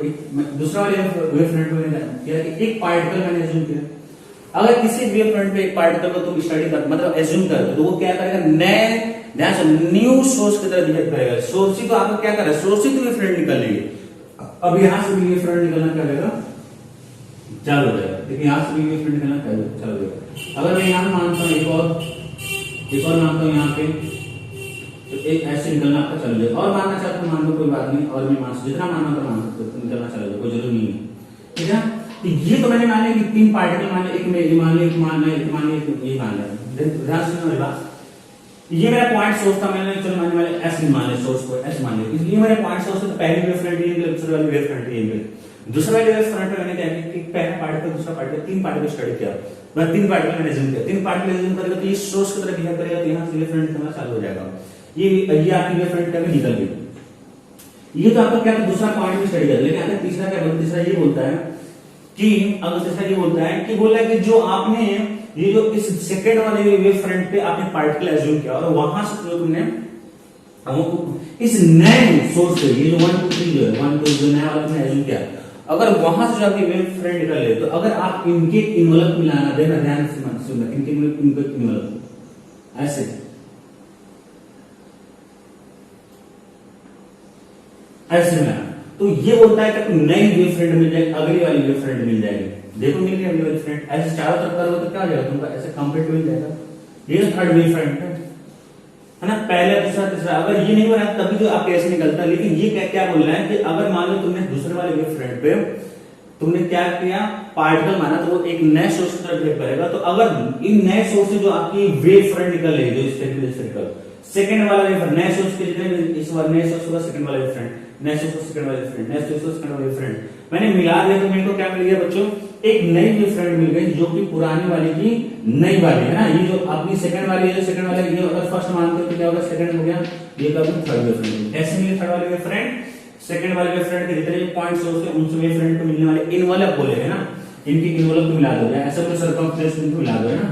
S1: दूसरा वाले वेव फ्रंट पे मैंने किया कि एक पार्टिकल मैंने एज्यूम किया। अगर किसी वेव फ्रंट पे एक पार्टिकल को तुम स्टडी कर, मतलब एज्यूम कर, तो वो क्या करेगा, नए, ध्यान से, न्यू सोर्स की तरह बिहेव करेगा। सोर्स ही तो आपको क्या कर रहा है, सोर्स ही तो वेव फ्रंट निकल रही है। अब यहां से भी वेव फ्रंट निकलना क्या रहेगा, चालू हो जाएगा, लेकिन यहां से भी वेव फ्रंट निकलना चालू हो जाएगा। अगर मैं यहां मानता हूं एक और मानता हूं यहां पे, तो एक ऐसे निकलना आपका चालू हो जाएगा। और मानना चाहते हो मान लो, कोई बात नहीं, और भी मान सकते, जितना मानना तो मान सकते हो, निकलना चालू हो जाएगा, कोई जरूरी नहीं है, ठीक है। तो ये तो मैंने मान लिया कि तीन पार्टिकल मान लिया, एक में ये मान लिया, एक मान लिया, एक मान लिया, ये मान लिया। ध्यान सुनो मेरी बात, ये मेरा पॉइंट सोर्स था, मैंने चलो मानने वाले ऐसे मान लिया, सोर्स को ऐसे मान लिया, इसलिए मेरा पॉइंट सोर्स था, पहली वेव फ्रंट ये निकली, दूसरी वाली वेव फ्रंट ये निकली। दूसरा वाली वेव फ्रंट मैंने क्या किया कि पहला पार्टिकल, दूसरा पार्टिकल, तीन पार्टिकल स्टडी किया, मैं तीन पार्टिकल मैंने एज्यूम किया, तीन पार्टिकल एज्यूम करेगा तो ये सोर्स की तरह बिहेव करेगा, तो यहां से वेव फ्रंट निकलना चालू हो जाएगा। ये आपकी वेव फ्रंट क्या निकल गई। ये तो आपका क्या दूसरा पॉइंट में स्टडी कर, लेकिन तीसरा क्या बोलता है, तीसरा ये बोलता है कि अगर तीसरा ये बोलता है कि बोला कि जो आपने ये जो इस सेकंड वाले वेव फ्रंट पे आपने पार्टिकल एज्यूम किया और वहां से जो तुमने इस नए सोर्स से, ये जो 1 2 3 जो है 1 2 जो नया वाला तुमने एज्यूम किया, अगर वहां से जो आपकी वेव फ्रंट निकल ले, तो अगर आप इनके इन्वलप मिलाना, देना ध्यान से सुनना, इनके इन्वलप ऐसे ऐसे मिलाना, तो ये बोलता है कि नई वेव फ्रंट मिल जाएगी, अगली वाली वेव फ्रंट मिल जाएगी। देखो मिल गई अगली वाली फ्रंट, ऐसे चारों तरफ करोगे तो क्या हो जाएगा तुमका, ऐसे कंप्लीट मिल जाएगा। ये थर्ड वेव फ्रंट है ना, पहला दूसरा तीसरा। अगर ये नहीं बना तभी तो आपके ऐसे निकलता है, लेकिन ये क्या बोल रहा है कि अगर मान लो तुमने दूसरे वाले वेव फ्रंट पे तुमने क्या किया, पार्टिकल माना, तो वो एक नए सोर्स की तरफ बिहेव करेगा। तो अगर इन नए सोर्स से जो आपकी वेव फ्रंट निकल रही है, जो स्फेरिकल सेकंड वाला वेव फ्रंट, नए सोर्स के जितने इस बार नए सोर्स का सेकंड वाला वेव फ्रंट, नए सोर्स का सेकंड वाला वेव फ्रंट, नए सोर्स का सेकंड वाला वेव फ्रंट मैंने मिला दिया, तो मेरे को क्या मिल गया बच्चों, एक नई वेव फ्रंट मिल गई, जो कि पुरानी वाली की नई वाली है ना। ये जो अपनी सेकंड वाली है, सेकंड वाले ये अगर फर्स्ट मानते हो तो क्या होगा, सेकंड हो गया, ये का थर्ड वेव फ्रंट। ऐसे मिले थर्ड वाली वेव फ्रंट, सेकंड वाले वेव फ्रंट के जितने पॉइंट सोर्स है उनसे वेव फ्रंट को मिलने वाले इन्वलप बोलेंगे ना, इनकी इन्वलप को मिला दो, ऐसा कोई सर्कमफ्रेंस इनको मिला दो, है ना।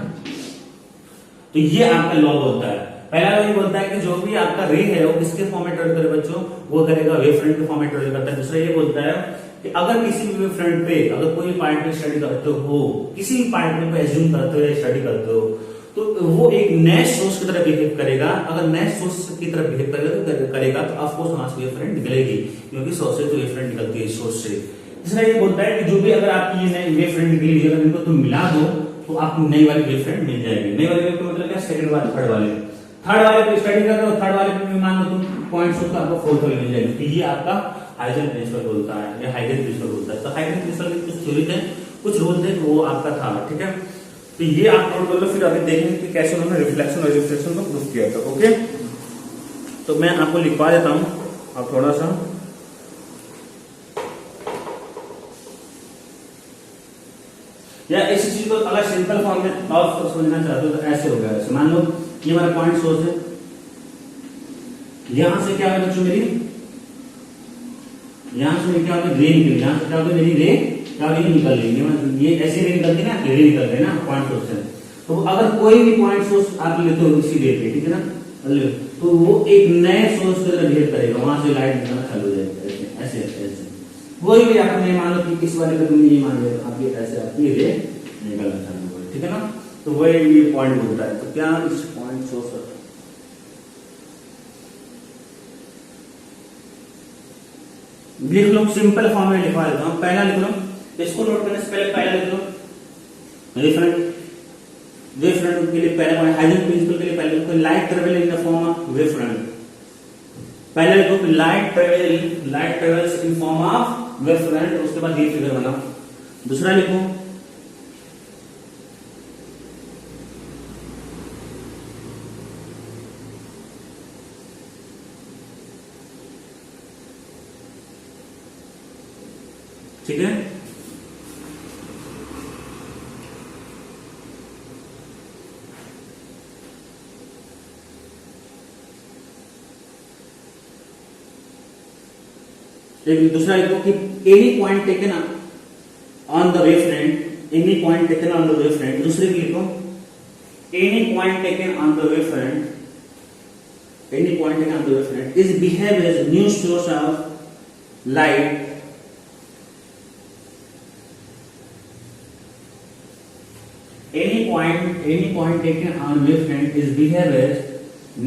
S1: तो ये आपका लॉ बोलता है। पहला लॉ ये बोलता है कि जो भी आपका रे है वो किसके फॉर्म में ट्रेवल करे बच्चों, वो करेगा वेव फ्रंट के फॉर्म में ट्रेवल करता है। दूसरा ये बोलता है कि अगर किसी भी वेव फ्रंट पे अगर कोई पार्टिकल स्टडी करते हो, किसी भी पार्टिकल को एज्यूम करते हो या स्टडी करते हो, तो वो एक नए सोर्स की तरह बिहेव करेगा। अगर नए सोर्स की तरह बिहेव करेगा तो ऑफकोर्स वहां से वेव फ्रंट निकलेगी, क्योंकि सोर्स से तो वेव फ्रंट निकलती है सोर्स से। तीसरा ये बोलता है कि जो भी अगर आपकी ये नई वेव फ्रंट निकली, अगर इनको तुम मिला दो तो आपको नई वाली वेव फ्रंट मिल जाएगी। नई वाली वेव का मतलब क्या, सेकंड वाले थर्ड वाले पे स्टडी कर रहे हो, थर्ड वाले पे मान लो तुम पॉइंट सोर्स का आपको फोर्थ वाले मिल जाएगी। तो ये आपका हाइजन प्रिंसिपल बोलता है या हाइगन प्रिंसिपल बोलता है। तो हाइगन प्रिंसिपल के कुछ थ्योरी थे, कुछ रूल थे, वो आपका था, ठीक है। तो ये आप नोट कर लो, फिर अभी देखेंगे कि कैसे उन्होंने रिफ्लेक्शन और रिफ्लेक्शन को प्रूफ किया था। ओके, तो मैं आपको लिखवा देता हूं, अब थोड़ा सा या इसी चीज को अगर सिंपल फॉर्म में और समझना चाहते हो तो ऐसे हो गया। ऐसे मान लो ये हमारा पॉइंट सोर्स है, यहां से क्या है बच्चों मेरी, यहां से मेरी क्या होगी रे निकली, यहां से क्या होगी मेरी रे क्या होगी निकल रही, ये ऐसे रे निकलती ना, रे निकल रही है ना पॉइंट सोर्स से। तो अगर कोई भी पॉइंट सोर्स आप लेते हो इसी रे पे, ठीक है ना, तो वो एक नए सोर्स की तरह बिहेव करेगा, वहां से लाइट निकलना चालू हो जाएगी। ऐसे ऐसे वही भी आपने मान लो कि इस वाले पे तुमने ये मान लिया, आप ये ऐसे आपकी रे निकलना चालू हो गई, ठीक है ना। तो वही ये पॉइंट बोलता है। तो क्या इस पॉइंट सोर्स लिख लो, सिंपल फॉर्म में लिखवा देता हूं। पहला लिख लो, इसको नोट करने से पहले पहला लिख लो रेफरेंस, वेवफ्रंट के लिए पहला पॉइंट हाइजेंस प्रिंसिपल के लिए पहले लिखो light travel in the form of wavefront. पहले लिखो light travels in form of wavefront, उसके बाद ये फिगर बनाओ। दूसरा लिखो ठीक है, एक दूसरा लिखो कि any point taken on the wavefront, any point taken on the wavefront. दूसरे की लिखो any point taken on the wavefront, any point taken on the wavefront is behave as new source of light any point taken on wavelength is behave as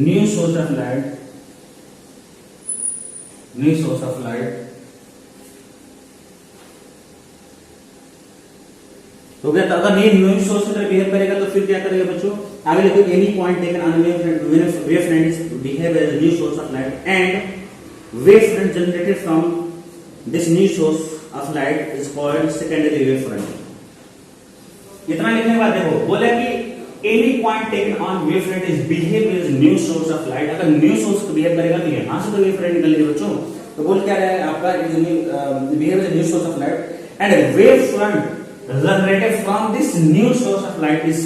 S1: new source of light, new source of light। तो क्या अगर ये new source की तरह behave करेगा तो फिर क्या करेगा बच्चों, आगे लिखो any point taken on wavefront is behave as new source of light and wavefront generated from this new source of light is called secondary wavefront. इतना लिखने के बाद देखो बोला कि any point taken on wavefront is behave as new source of light. अगर new source को behave करेगा तो यहां से तो वेवफ्रंट निकलेगी बच्चों। तो बोल क्या रहा है आपका behave as new source of light and wavefront generated from this new source of light is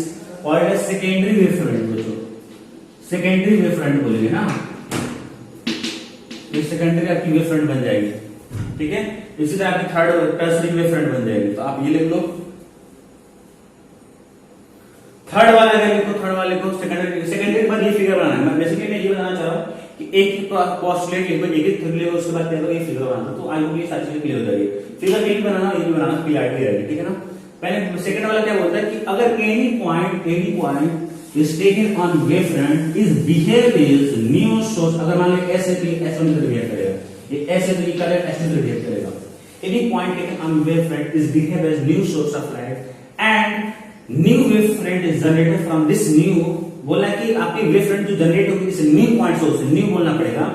S1: called as secondary wavefront. बच्चों सेकेंडरी वेवफ्रंट बोलेंगे ना, ये सेकेंडरी आपकी वेवफ्रंट बन जाएगी, ठीक है। इसी तरह आपकी थर्ड टर्सरी वेवफ्रंट बन जाएगी। तो आप ये लिख लो थर्ड वाला अगर लिखो, थर्ड वाले को सेकेंडरी के बाद ये फिगर बनाना है। मैं बेसिकली मैं ये बताना चाह रहा हूं कि एक पोस्टुलेट लिखो, एक फिगर लिखो, उसके बाद क्या करो ये फिगर बनाना। तो आई होप ये सारी चीजें क्लियर हो जाएगी। फिगर एक बनाना, ये भी बनाना, क्लियरिटी रहेगी, ठीक है ना। पहले सेकंड वाला क्या बोलता है कि अगर any point is taken on wavefront is behave as new source. अगर मान लो ऐसे बिहेव करेगा, ये ऐसे तरीका करेगा, ऐसे बिहेव करेगा। Any point taken on wavefront is behave as new source of light and new wavefront is generated from this new. बोला कि आपकी वेवफ्रंट जो जनरेट होगी इस न्यू पॉइंट सोर्स, न्यू बोलना पड़ेगा,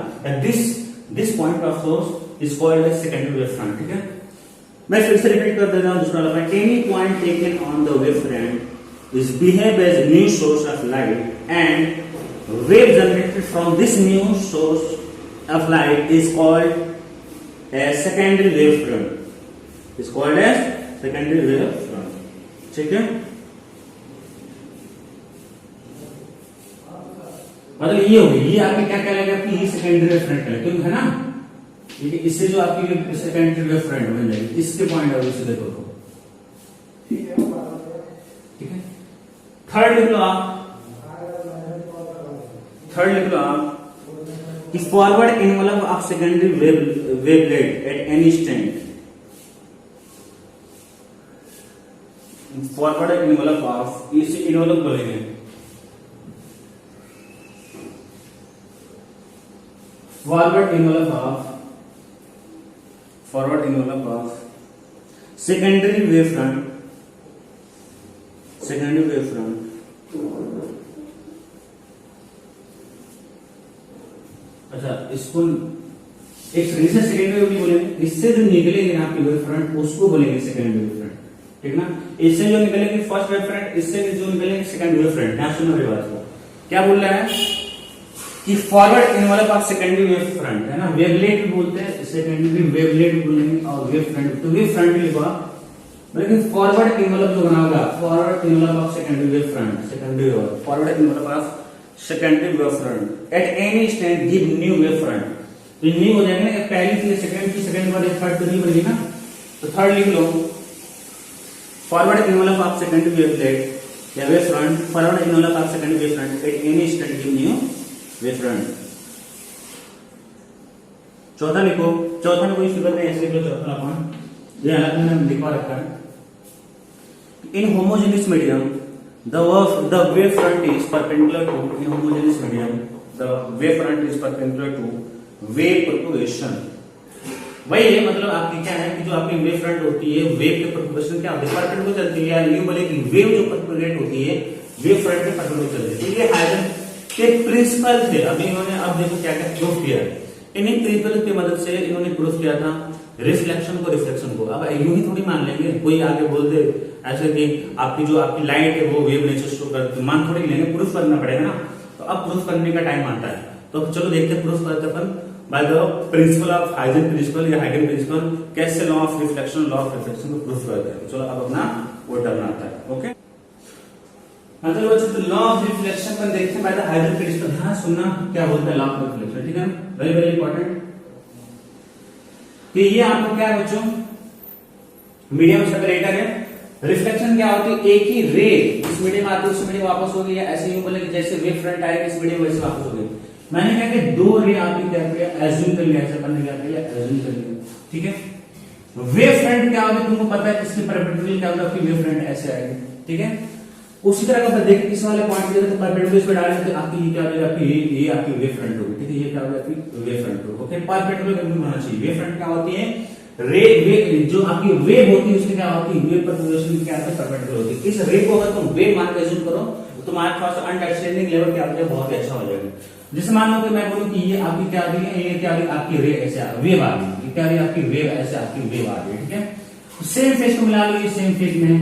S1: this point of source is called as secondary wavefront, ठीक है। मैं फिर से रिपीट कर देता हूं दूसरा लफ्ज, any point taken on the wavefront is behave as new source of light and wave generated from this new source of light is called as secondary wavefront, is called as secondary wavefront, ठीक है। मतलब ये होगी, ये आपकी क्या कहलाएगा, आपकी ये सेकेंडरी वेवफ्रंट है, क्यों है ना, इससे जो आपकी सेकेंडरी वेवफ्रंट बन जाएगी, इसके पॉइंट ऑफ व्यू से देखो, ठीक है। थर्ड लिख लो आप, थर्ड लिख लो आप कि forward envelope of secondary wavelet at any stand, forward envelope of, इसे एनवलप बोलेंगे, forward envelope of secondary wavefront, अच्छा इसको एक सेकेंडरी वेव नहीं बोलेंगे, इससे जो निकलेंगे ना आपकी वेवफ्रंट उसको बोलेंगे सेकेंडरी वेवफ्रंट, ठीक ना। इससे जो निकलेंगे फर्स्ट वेवफ्रंट, इससे जो निकलेंगे सेकेंड वेवफ्रंट। ध्यान सुनो मेरी बात को, क्या बोल रहा है, कि forward involve of secondary wave front है ना, वेवलेट भी बोलते हैं, सेकेंडरी वेवलेट भी बोलेंगे और वेव फ्रंट, तो वेव फ्रंट लिखा, लेकिन फॉरवर्ड इन्वॉल्व जो बना होगा forward involve of secondary wave front, secondary forward involve of secondary wave front at any stage give new wave front. तो न्यू हो जाएगा ना, पहली थी सेकंड की, सेकंड बाद थर्ड तो नहीं बनेगी ना, तो थर्ड लिख लो, forward involve of secondary wavelet या wave front, forward involve of secondary wave front at any stage give new wave front. चौथा लिखो, चौथा में कोई फिगर नहीं, ऐसे लिख लो चौथा पॉइंट, ये अलग मैंने लिखवा रखा है। In homogeneous medium the wave front is perpendicular to, in homogeneous medium the wave front is perpendicular to wave propagation। वही है, मतलब आपकी क्या है कि जो आपकी वेव फ्रंट होती है, वेव के प्रोपगेशन क्या होती है, परपेंडिकुलर चलती है, या यूं बोले कि वेव जो प्रोपगेट होती है वेव फ्रंट के परपेंडिकुलर चलती है। तो ये हाइजेनबर्ग के प्रिंसिपल थे। अभी इन्होंने अब देखो क्या क्या प्रूफ किया है, इन्हीं प्रिंसिपल की मदद से इन्होंने प्रूफ किया था रिफ्लेक्शन को, रिफ्लेक्शन को। अब यूं ही थोड़ी मान लेंगे, कोई आगे बोल दे ऐसे कि आपकी जो आपकी लाइट है वो वेव नेचर शो करती, मान थोड़ी लेंगे, प्रूफ करना पड़ेगा ना। तो अब प्रूफ करने का टाइम आता है, तो चलो देखते हैं प्रूफ करते अपन by the principle of Huygens principle या हाइगन प्रिंसिपल, कैसे law of reflection, law of reflection को प्रूफ करते हैं। चलो अब अपना वो टर्न आता है। ओके, मतलब बच्चों तो लॉ ऑफ रिफ्लेक्शन पर देखते हैं बाय द हाइजेन प्रिंसिपल। ध्यान सुनना क्या बोलता है लॉ ऑफ रिफ्लेक्शन, ठीक है, वेरी वेरी इंपॉर्टेंट। तो ये आपको क्या है बच्चों, मीडियम सेपरेटर है। रिफ्लेक्शन क्या होती है, एक ही रे इस मीडियम आती है उस मीडियम वापस हो गई, या ऐसे यूं बोले कि जैसे वेव फ्रंट आएगी इस मीडियम वैसे वापस हो गई। मैंने क्या कि दो रे आपकी क्या किया, एज्यूम कर लिया, ऐसे अपन ने क्या किया, एज्यूम कर लिया, ठीक है। वेव फ्रंट क्या होगी तुमको पता है, इसकी परपेंडिकुलर क्या होगा, आपकी वेव फ्रंट ऐसे आएगी, ठीक है। उसी तरह का देखिए इस वाले पॉइंट पे तो परपेंडिकुलर पे डालेंगे तो आपकी क्या होगी, आपकी ये आपकी वेव फ्रंट होगी, ठीक है, ये क्या होगी आपकी वेव फ्रंट होगी। ओके, परपेंडिकुलर बिल्कुल होना चाहिए। वेव फ्रंट क्या होती है, रे वेव जो आपकी वेव होती है उसकी क्या होती है, वेव प्रोपगेशन क्या होती है, परपेंडिकुलर होती है। इस रे को अगर तुम वेव मान के अज्यूम करो तो तुम्हारा थोड़ा सा अंडरस्टैंडिंग लेवल क्या होगा, बहुत ही अच्छा हो जाएगा। जैसे मान लो कि मैं बोलूं कि ये आपकी क्या आ रही है, ये क्या आ रही है, आपकी रे ऐसे वेव आ रही है, ये क्या आ रही है, आपकी वेव ऐसे आपकी वेव आ रही है, ठीक है। सेम फेज को मिला लो, ये सेम फेज में,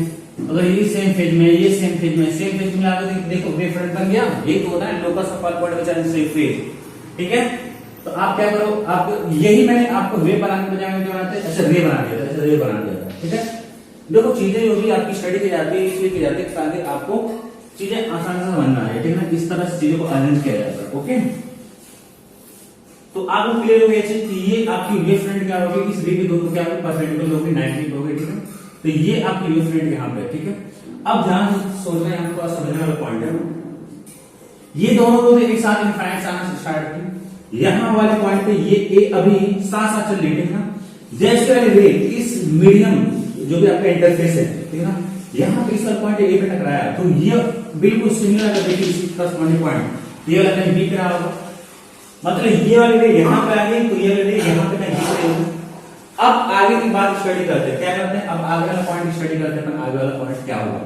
S1: अगर ये सेम फेज में, ये सेम फेज में, सेम फेज मिला लो तो देखो वेव फ्रंट बन गया। ये तो होता है locus of point which are in same phase, ठीक है। तो आप क्या करो, आप यही मैंने आपको वेव बनाने के बजाय क्या बनाते हैं, ऐसे रे बना दिया, ऐसे रे बना दिया, ठीक है। देखो चीजें जो भी आपकी स्टडी की जाती है इसलिए की जाती है ताकि आपको चीजें आसानी से समझना है, ठीक है ना। इस तरह से चीजों को अरेंज किया जाता है। ओके, तो आपको क्लियर हो गया चीज कि ये आपकी वेव फ्रंट क्या होगी, इस रे के दोनों क्या होगी, परपेंडिकुलर होगी, 90 होगी, ठीक है। तो ये आपकी वेव फ्रंट यहाँ पे, ठीक है। अब ध्यान सोचना है, आपको समझने वाला पॉइंट है, ये दोनों लोग एक साथ इनफाइनाइट आना स्टार्ट की, यहां वाले पॉइंट पे ये ए अभी साथ साथ चल रही है ना। जैसे वाले रे इस मीडियम जो भी आपका इंटरफेस है, ठीक है ना, यहां पे इस पॉइंट ए पे टकराया तो ये बिल्कुल सिमिलर अगर देखिए इसी करस्पॉन्डिंग पॉइंट ये वाला कहीं बी पे रहा होगा, मतलब ये वाली रे यहां पे आ गई तो ये वाली रे यहां पे कहीं बी पे होगी। अब आगे की बात स्टडी करते हैं, क्या करते हैं, अब आगे वाला पॉइंट स्टडी करते हैं। आगे वाला पॉइंट क्या होगा,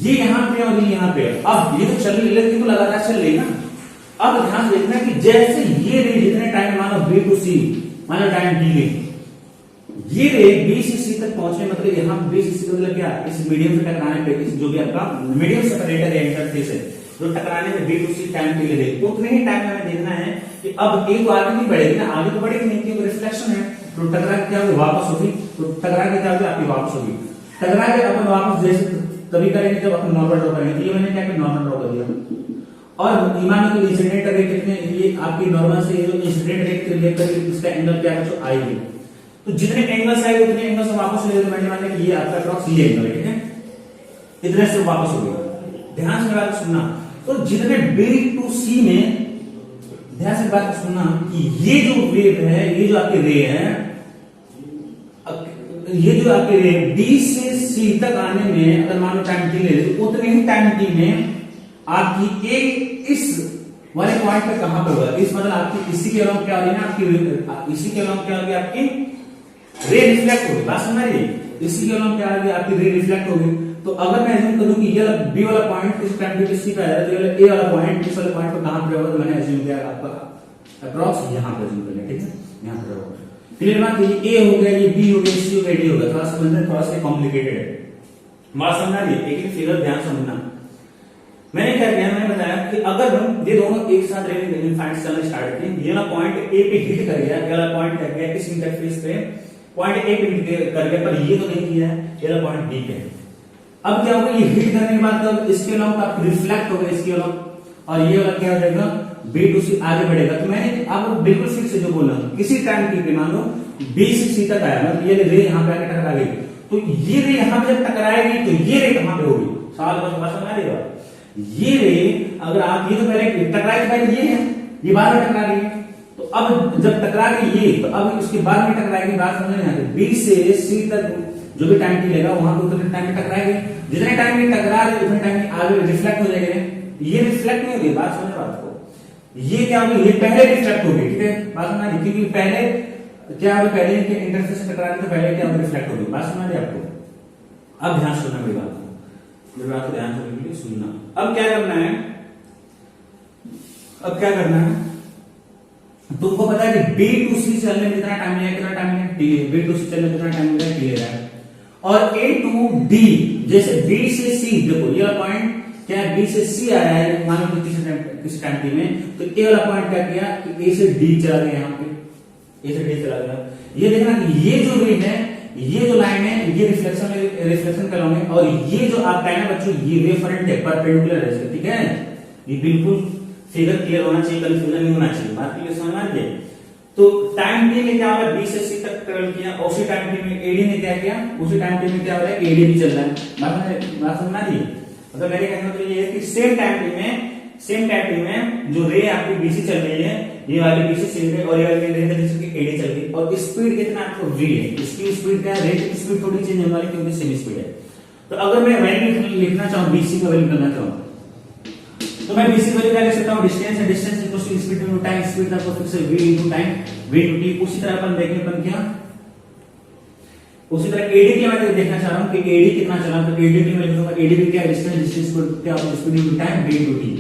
S1: ये यहां पे और ये यहां पे, अब ये तो चल रही है, तो लगातार चल रही है ना। अब ध्यान देखना कि जैसे ये रे जितने टाइम मानो बी टू सी मानो टाइम डी ले, ये रे बी से सी तक पहुंचने मतलब यहाँ बी से सी मतलब क्या, इस मीडियम से टकराने पे, इस जो भी आपका मीडियम सेपरेटर है इंटरफेस है, जो टकराने में बी टू सी टाइम के लिए उतने ही टाइम में देखना है कि अब ए तो आगे नहीं बढ़ेगी ना, आगे तो बढ़ेगी नहीं क्योंकि रिफ्लेक्शन है। तो टकरा के क्या होगी, वापस होगी, तो टकरा के क्या होगी, आपकी वापस होगी। टकरा के अपन वापस जैसे तभी करेंगे जब अपन नॉर्मल ड्रॉ करेंगे। तो ये मैंने क्या नॉर्मल ड्रॉ कर दिया, और ईमानी के इंसिडेंट रे कितने, ये आपकी नॉर्मल से ये जो इंसिडेंट रे के लेकर इसका एंगल क्या है, जो आएगी, तो जितने एंगल्स आएंगे उतने एंगल से वापस ले, मैंने मान लिया कि ये आपका अप्रॉक्स ये एंगल है, ठीक है, इतने से वापस हो गया। ध्यान से बात सुनना, तो जितने बी टू सी में ध्यान से बात सुनना कि ये जो वेव है, ये जो आपकी रे है, ये जो आपकी रे डी से सी तक आने में अगर मान लो टाइम टी ले तो उतने ही टाइम टी में आपकी एक इस वाले पॉइंट पे कहां पर होगा, इस मतलब आपकी इसी के अलावा क्या होगी ना, आपकी इसी के अलावा क्या होगी, आपकी रे रिफ्लेक्ट होगी। बात समझ रही, इसी के अलावा क्या होगी, आपकी रे रिफ्लेक्ट होगी। तो अगर मैं एज्यूम करूं कि ये बी वाला पॉइंट इस टाइम पे सी पे आया, तो ये ए वाला पॉइंट इस वाले पॉइंट पे कहां पे होगा, तो मैंने एज्यूम किया आपका अप्रॉक्स यहां पे एज्यूम कर लिया, ठीक है, यहां पे होगा। क्लियर बात, ये ए हो गया, ये बी हो गया, सी हो गया, डी हो गया, थोड़ा समझना, थोड़ा सा कॉम्प्लिकेटेड है। बात समझना, एक एक फिगर ध्यान समझना। मैंने क्या किया, मैंने बताया कि अगर हम ये दोनों एक साथ इनफाइनाइट चलना स्टार्ट किए, ये ना पॉइंट ए पे हिट कर गया, ये वाला पॉइंट कर गया इस इंटरफेस पे पॉइंट ए पे हिट कर गया, पर ये तो नहीं किया है, ये वाला पॉइंट बी पे। अब क्या होगा, ये हिट करने के बाद अब इसके अलावा आप रिफ्लेक्ट होगा इसके अलावा, और ये वाला क्या हो जाएगा, बी टू सी आगे बढ़ेगा। तो मैंने आपको बिल्कुल फिर से जो बोला, किसी टाइम की मान लो बी से सी तक आया, मतलब ये रे यहाँ पे आके टकरा गई, तो ये रे यहाँ पे जब टकराएगी तो ये रे कहां पे होगी, सवाल को समझ में आ रही है। ये रे अगर आप, ये तो पहले टकराई पहले ये है, ये बाद में टकरा रही है, तो अब जब टकरा गई ये, तो अब इसके बाद में टकराएगी, बात समझ में आ रही है। बी से सी तक जो भी टाइम लेगा वहां पे उतने टाइम में टकराएगी, जितने टाइम में टकरा रही उतने टाइम में आगे रिफ्लेक्ट हो जाएगा। ये रिफ्लेक्ट नहीं होगी, बात समझ बात को, ये क्या होगी, ये पहले रिफ्लेक्ट होगी, ठीक है, बात समझ रही, क्योंकि पहले क्या होगी, पहले इनके इंटरफेस से टकरा रही तो पहले क्या होगी, रिफ्लेक्ट होगी, बात समझ रही आपको। अब ध्यान सुनना मेरी बात को, मेरी बात को ध्यान से सुनना। अब क्या करना है, अब क्या करना है, तुमको पता है कि बी टू सी चलने में कितना टाइम लगेगा, कितना टाइम लगेगा, बी टू सी चलने में कितना टाइम लगेगा, क्लियर है। और ए टू डी, जैसे बी से सी, देखो ये वाला पॉइंट क्या है, बी से सी आया है, मान लो किसी टाइम में, तो ए वाला पॉइंट क्या किया कि ए से डी चला गया, यहाँ पे ए से डी चला गया। ये देखना कि ये जो रे है, ये जो लाइन है, ये रिफ्लेक्शन कहलाएंगे, और ये जो आपका है ना बच्चों, ये वे फ्रंट है, परपेंडिकुलर है, ठीक है, ये बिल्कुल फिगर क्लियर होना चाहिए, कंफ्यूजन नहीं होना चाहिए, बात क्लियर समझ में आ। तो टाइम टी में क्या हो रहा है, बी से सी तक ट्रेवल किया, और उसी टाइम टी में एडी ने क्या किया, उसी टाइम टी में क्या हो रहा है, एडी भी चल रहा है, बात समझ में आ रही है। मतलब मेरे कहने का ये है कि सेम टाइम टी में जो रे आपकी बीसी चल रही है, ये वाली बीसी चल रही है, और ये वाली रे जैसे कि एडी चल रही है, और स्पीड कितना आपको वी है, इसकी स्पीड क्या है, रे की स्पीड थोड़ी चेंज होने वाली क्योंकि सेम स्पीड है। तो अगर मैं वैल्यू लिखना चाहूं, बीसी का वैल्यू करना चाहूं, तो मैं बीसी वैल्यू क्या लिख सकता हूं, डिस्टेंस है, distance equals to speed into time, speed का coefficient v into time, v into t। उसी तरह अपन देखने अपन क्या, उसी तरह एडी के मैं देखना चाह रहा हूं कि एडी कितना चला, तो एडी की मैं लिखूंगा, एडी भी क्या है, डिस्टेंस, डिस्टेंस को क्या speed into time, v into t।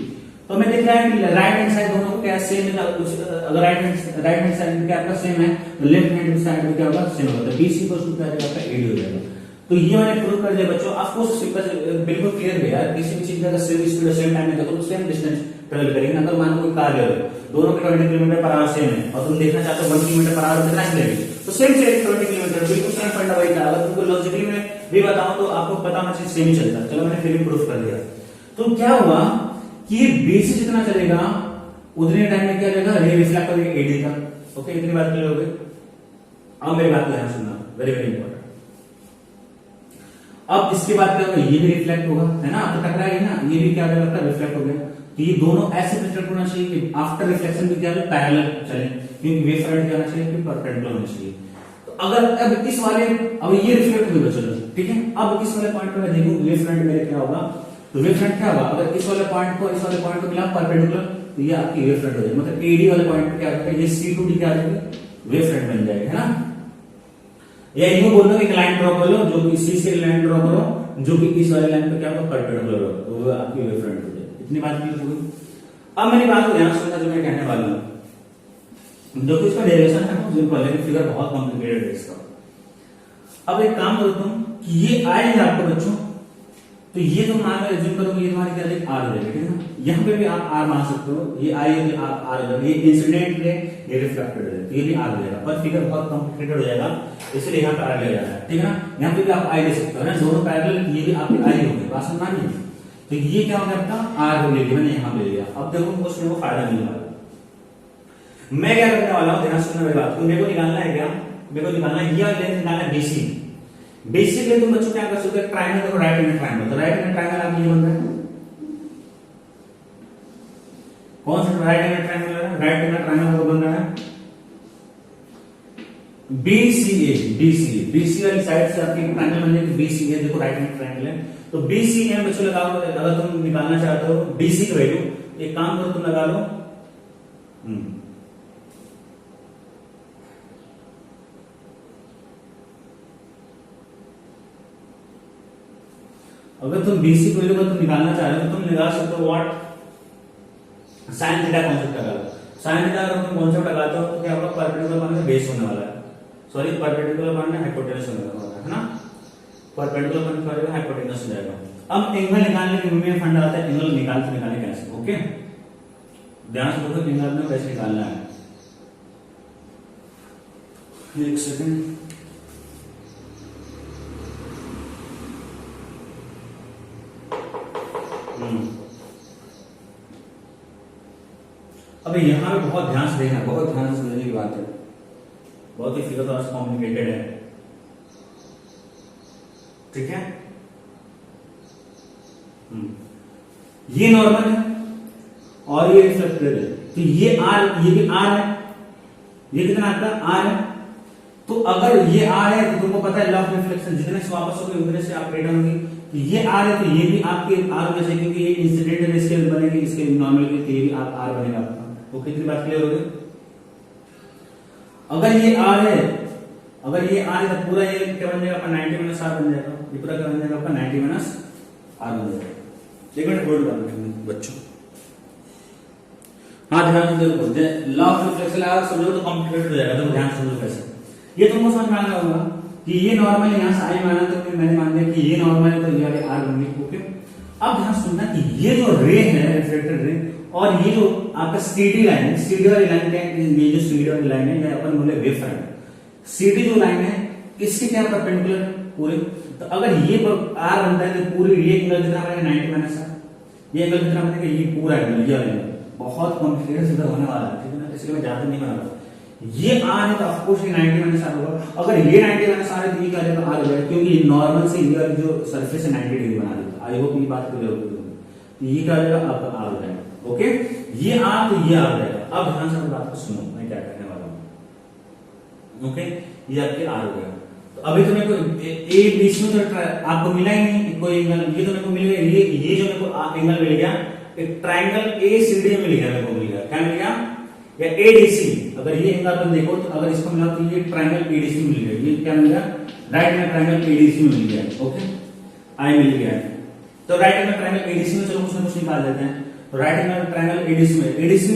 S1: तो मैं देख रहा है कि राइट हैंड साइड दोनों क्या सेम है, अगर राइट हैंड साइड में क्या आपका सेम है, तो लेफ्ट हैंड साइड में क्या होगा, सेम होगा, तो bc इक्वल्स टू क्या आ जाएगा, एडी हो जाएगा। तो ये मैंने प्रूव कर दिया बच्चों, ऑफ कोर्स बिल्कुल क्लियर है यार, किसी भी चीज का सेम स्पीड सेम टाइम में तो सेम डिस्टेंस ट्रेवल करेंगे। अगर मान लो कोई कार ले लो, दोनों के 20 किलोमीटर पर आवर सेम है, और तुम देखना चाहते हो 1 किलोमीटर पर आवर कितना चलेगी, तो सेम 20 किलोमीटर, बिल्कुल सेम फंडा वही था। अगर तुमको लॉजिकली में भी बताऊं तो आपको पता होना चाहिए सेम ही चलता है। चलो मैंने फिर भी प्रूफ कर दिया। तो क्या हुआ कि ये बीसी जितना चलेगा उतने टाइम में क्या रहेगा, रे रिफ्लेक्ट करेगा एडी का। ओके, इतनी बात क्लियर हो गई। अब मेरी बात को ध्यान सुनना, वेरी वेरी इंपॉर्टेंट। अब इसके बाद क्या होगा, ये भी रिफ्लेक्ट होगा, है ना, तो टकराएगी ना, ये भी क्या होगा, रिफ्लेक्ट हो गया। तो ये दोनों ऐसे रिफ्लेक्ट होना चाहिए कि आफ्टर रिफ्लेक्शन भी क्या है, पैरेलल चले, क्योंकि वेव फ्रंट क्या होना चाहिए कि परपेंडिकुलर होना चाहिए। तो अगर अब इस वाले, अब ये रिफ्लेक्ट हो गया, चलो ठीक है। अब इस वाले पॉइंट पे मैं देखूं वेव फ्रंट मेरे क्या होगा, तो वेव फ्रंट क्या होगा, अगर इस वाले पॉइंट को इस वाले पॉइंट को मिला परपेंडिकुलर, तो ये आपकी वेव फ्रंट हो जाएगी, मतलब एडी वाले पॉइंट पे क्या होगा, ये सी टू डी क्या आ जाएगी, वेव फ्रंट बन जाएगा, है ना। या यूं बोल दो, एक लाइन ड्रॉ कर लो, जो कि सी से लाइन ड्रॉ करो, जो कि इस वाले लाइन पे क्या होगा, परपेंडिकुलर होगा, तो वो आपकी वेव फ्रंट हो जाएगी। इतनी बात क्लियर हो गई। अब मेरी बात को ध्यान सुनना, जो मैं कहने वाला हूं, जो कि इसका डेरिवेशन है सिंपल है, फिगर बहुत कॉम्प्लिकेटेड है इसका। अब एक काम करो तुम कि ये आएगा आपको बच्चों, तो ये तुम मान लो एज्यूम करो ये तुम्हारी क्या है, आर हो जाएगा, ठीक है ना। यहाँ पे भी आप आर मान सकते हो, ये आई आर हो जाएगा, ये इंसिडेंट है, ये रिफ्लेक्टेड है, तो ये भी आर हो जाएगा, पर फिगर बहुत कॉम्प्लिकेटेड हो जाएगा, इसलिए यहाँ पे आर ले जाना है, ठीक है ना। यहाँ पे भी आप आई ले सकते हो ना, दोनों पैरेलल, ये भी आपकी आई होगी, बात समझ में। तो ये क्या हो गया आपका, आर हो लिया, मैंने यहाँ ले लिया। अब देखो उसमें वो फायदा नहीं हुआ। मैं क्या करने वाला हूँ, ध्यान सुनना मेरी बात को, मेरे को निकालना है क्या, मेरे को निकालना है ये लेंथ, निकालना है बीसी। बेसिकली तुम बच्चों क्या कर सकते हो, ट्रायंगल देखो, राइट हैंड ट्रायंगल, तो राइट हैंड ट्रायंगल आपको ये बन रहा है, कौन सा राइट हैंड ट्रायंगल है, राइट हैंड ट्रायंगल को बन रहा है बीसीए। बीसी वाली साइड से आपकी ट्रायंगल बन जाएगी बीसीए, देखो राइट हैंड ट्रायंगल है, तो बीसीए बच्चों लगाओ। अगर तुम निकालना चाहते हो बीसी की वैल्यू, एक काम करो तुम लगा लो, अगर तुम बीसी की वैल्यू को तुम निकालना चाह रहे हो तो तुम निकाल सकते हो व्हाट, साइन थीटा कॉन्सेप्ट लगा लो। साइन थीटा अगर तुम कॉन्सेप्ट लगाते हो तो क्या होगा, परपेंडिकुलर मान बेस होने वाला है, सॉरी परपेंडिकुलर मान हाइपोटेनस होने वाला है ना। परपेंडिकुलर अपन करेगा हाइपोटेनस हो जाएगा। अब एंगल निकालने के मेन फंडा आता है एंगल निकालने कैसे, ओके ध्यान से देखो एंगल में कैसे निकालना है। एक सेकंड, अब यहां पे बहुत ध्यान से देखना, बहुत ध्यान से समझने की बात है, बहुत ही फिगर और कॉम्प्लिकेटेड है, ठीक है। ये नॉर्मल है और ये रिफ्लेक्टेड है, तो ये आर, ये भी आर है, ये कितना आता है आर है। तो अगर ये आर है तो तुमको पता है लॉ ऑफ रिफ्लेक्शन, जितने से वापस होगी उतने से आप रिटर्न होगी। तो ये आर है तो ये भी आपके आर होना चाहिए, क्योंकि ये इंसिडेंट रे स्केल बनेगी, इसके नॉर्मल के ये भी आप आर बनेगा आपका। ओके कितनी बात क्लियर हो गई। अगर ये आर है, अगर ये आर है तो पूरा ये क्या बन जाएगा आपका 90 माइनस आर बन जाएगा, ये पूरा क्या बन जाएगा आपका 90 माइनस आर बन जाएगा। एक मिनट होल्ड कर लो बच्चों, हाँ ध्यान से देखो, लॉ ऑफ रिफ्लेक्शन अगर समझो तो कॉम्प्लिकेटेड हो जाएगा, तो ध्यान से समझो कैसे। ये तुमको समझ में आना होगा कि ये नॉर्मल है, यहां से आई माना तो मैंने मान लिया कि ये नॉर्मल है, तो ये वाले आर बन गई, ओके। अब ध्यान सुनना कि ये जो रे है रिफ्लेक्टेड रे और ये जो आपका सीडी लाइन है, सीडी वाली लाइन क्या है, ये जो सीडी वाली लाइन है, ये अपन बोले वेव फ्रंट। सीडी जो लाइन है इसके क्या परपेंडिकुलर पूरे, तो अगर ये आर बनता है तो पूरी ये एंगल कितना बनेगा 90 माइनस आर, ये एंगल कितना बनेगा, ये पूरा एंगल, ये एंगल बहुत कॉम्प्लिकेटेड सीधा होने वाला है, ठीक है ना, इसलिए मैं ज्यादा नहीं बना रहा। ये आर है तो ऑफ कोर्स ये 90 माइनस आर होगा। अगर ये 90 माइनस आर है तो ये क्या रहेगा आर हो जाएगा, क्योंकि नॉर्मल से ये वाली जो सरफेस है 90 डिग्री बना देता है। आई होप ये बात क्लियर होगी, तो ये क्या हो जाएगा आपका आर हो जाएगा, ओके। ये आर तो ये आर हो जाएगा। अब ध्यान से बात को सुनो, मैं क्या कहने वाला हूं, ओके। ये आपके आर हो गया। तो अभी तो मेरे को ए बीच में तो आपको मिला ही नहीं कोई एंगल, ये तो मेरे को मिल गया, ये जो मेरे को एंगल मिल गया, एक ट्राइंगल ए सी डी मिल गया, मेरे को मिल गया, क्या मिल गया, या एडीसी। अगर ये एंगल अपन देखो तो अगर इसको मिला तो ये ट्राइंगल एडीसी मिल गया, ये क्या मिल गया, राइट में ट्राइंगल एडीसी मिल गया, ओके आई मिल गया। तो राइट में ट्राइंगल एडीसी में चलो कुछ ना कुछ निकाल देते हैं। तो राइट में ट्राइंगल एडीसी में, एडीसी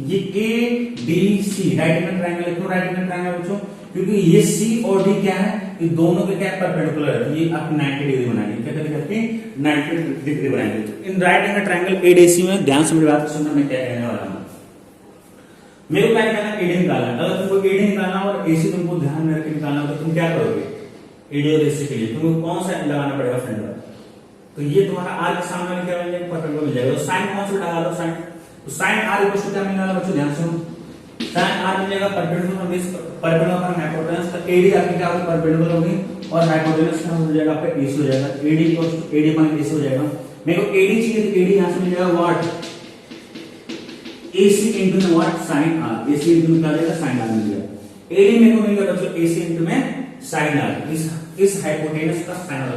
S1: ये एडीसी राइट में ट्राइंगल, क्यों राइट में ट्राइंगल बच्चों, क्योंकि ये सी और डी क्या है, ये दोनों के क्या परपेंडिकुलर है, तो ये आपकी 90 डिग्री बनाएंगे, क्या करेंगे आपकी 90 डिग्री बनाएंगे। तो in right angle triangle ADC में ध्यान से मेरी बात सुनना, मैं क्या कहने वाला हूं। मेरे को क्या कहना है, एडी निकालना है। अगर तुमको एडी निकालना और एसी तुमको ध्यान में रख के निकालना हो तो तुम क्या करोगे, एडी और एसी के लिए तुमको कौन सा लगाना पड़ेगा फ्रेंड, तो ये तुम्हारा आर के सामने क्या मिल जाएगा, परपेंडिकुलर मिल जाएगा। तो साइन कौन सा लगा लो, साइन, तो साइन आर इक्वल टू क्या मिलने वाला बच्चों, ध्यान सुनो, साइन आर मिल जाएगा परपेंडिकुलर बेस, परपेंडिकुलर पर हाइपोटेनस, तो एडी आपकी क्या होगी, परपेंडिकुलर होगी, और हाइपोटेनस क्या हो जाएगा आपका एसी हो जाएगा, AD equal to AD minus AC हो जाएगा। मेरे को एडी चाहिए तो एडी यहां से मिल जाएगा व्हाट, AC into में what sine R, AC into में क्या आ जाएगा साइन आर मिल गया। AD मेरे को मिल गया बच्चों AC into में साइन आर, इस हाइपोटेनस का साइन आर।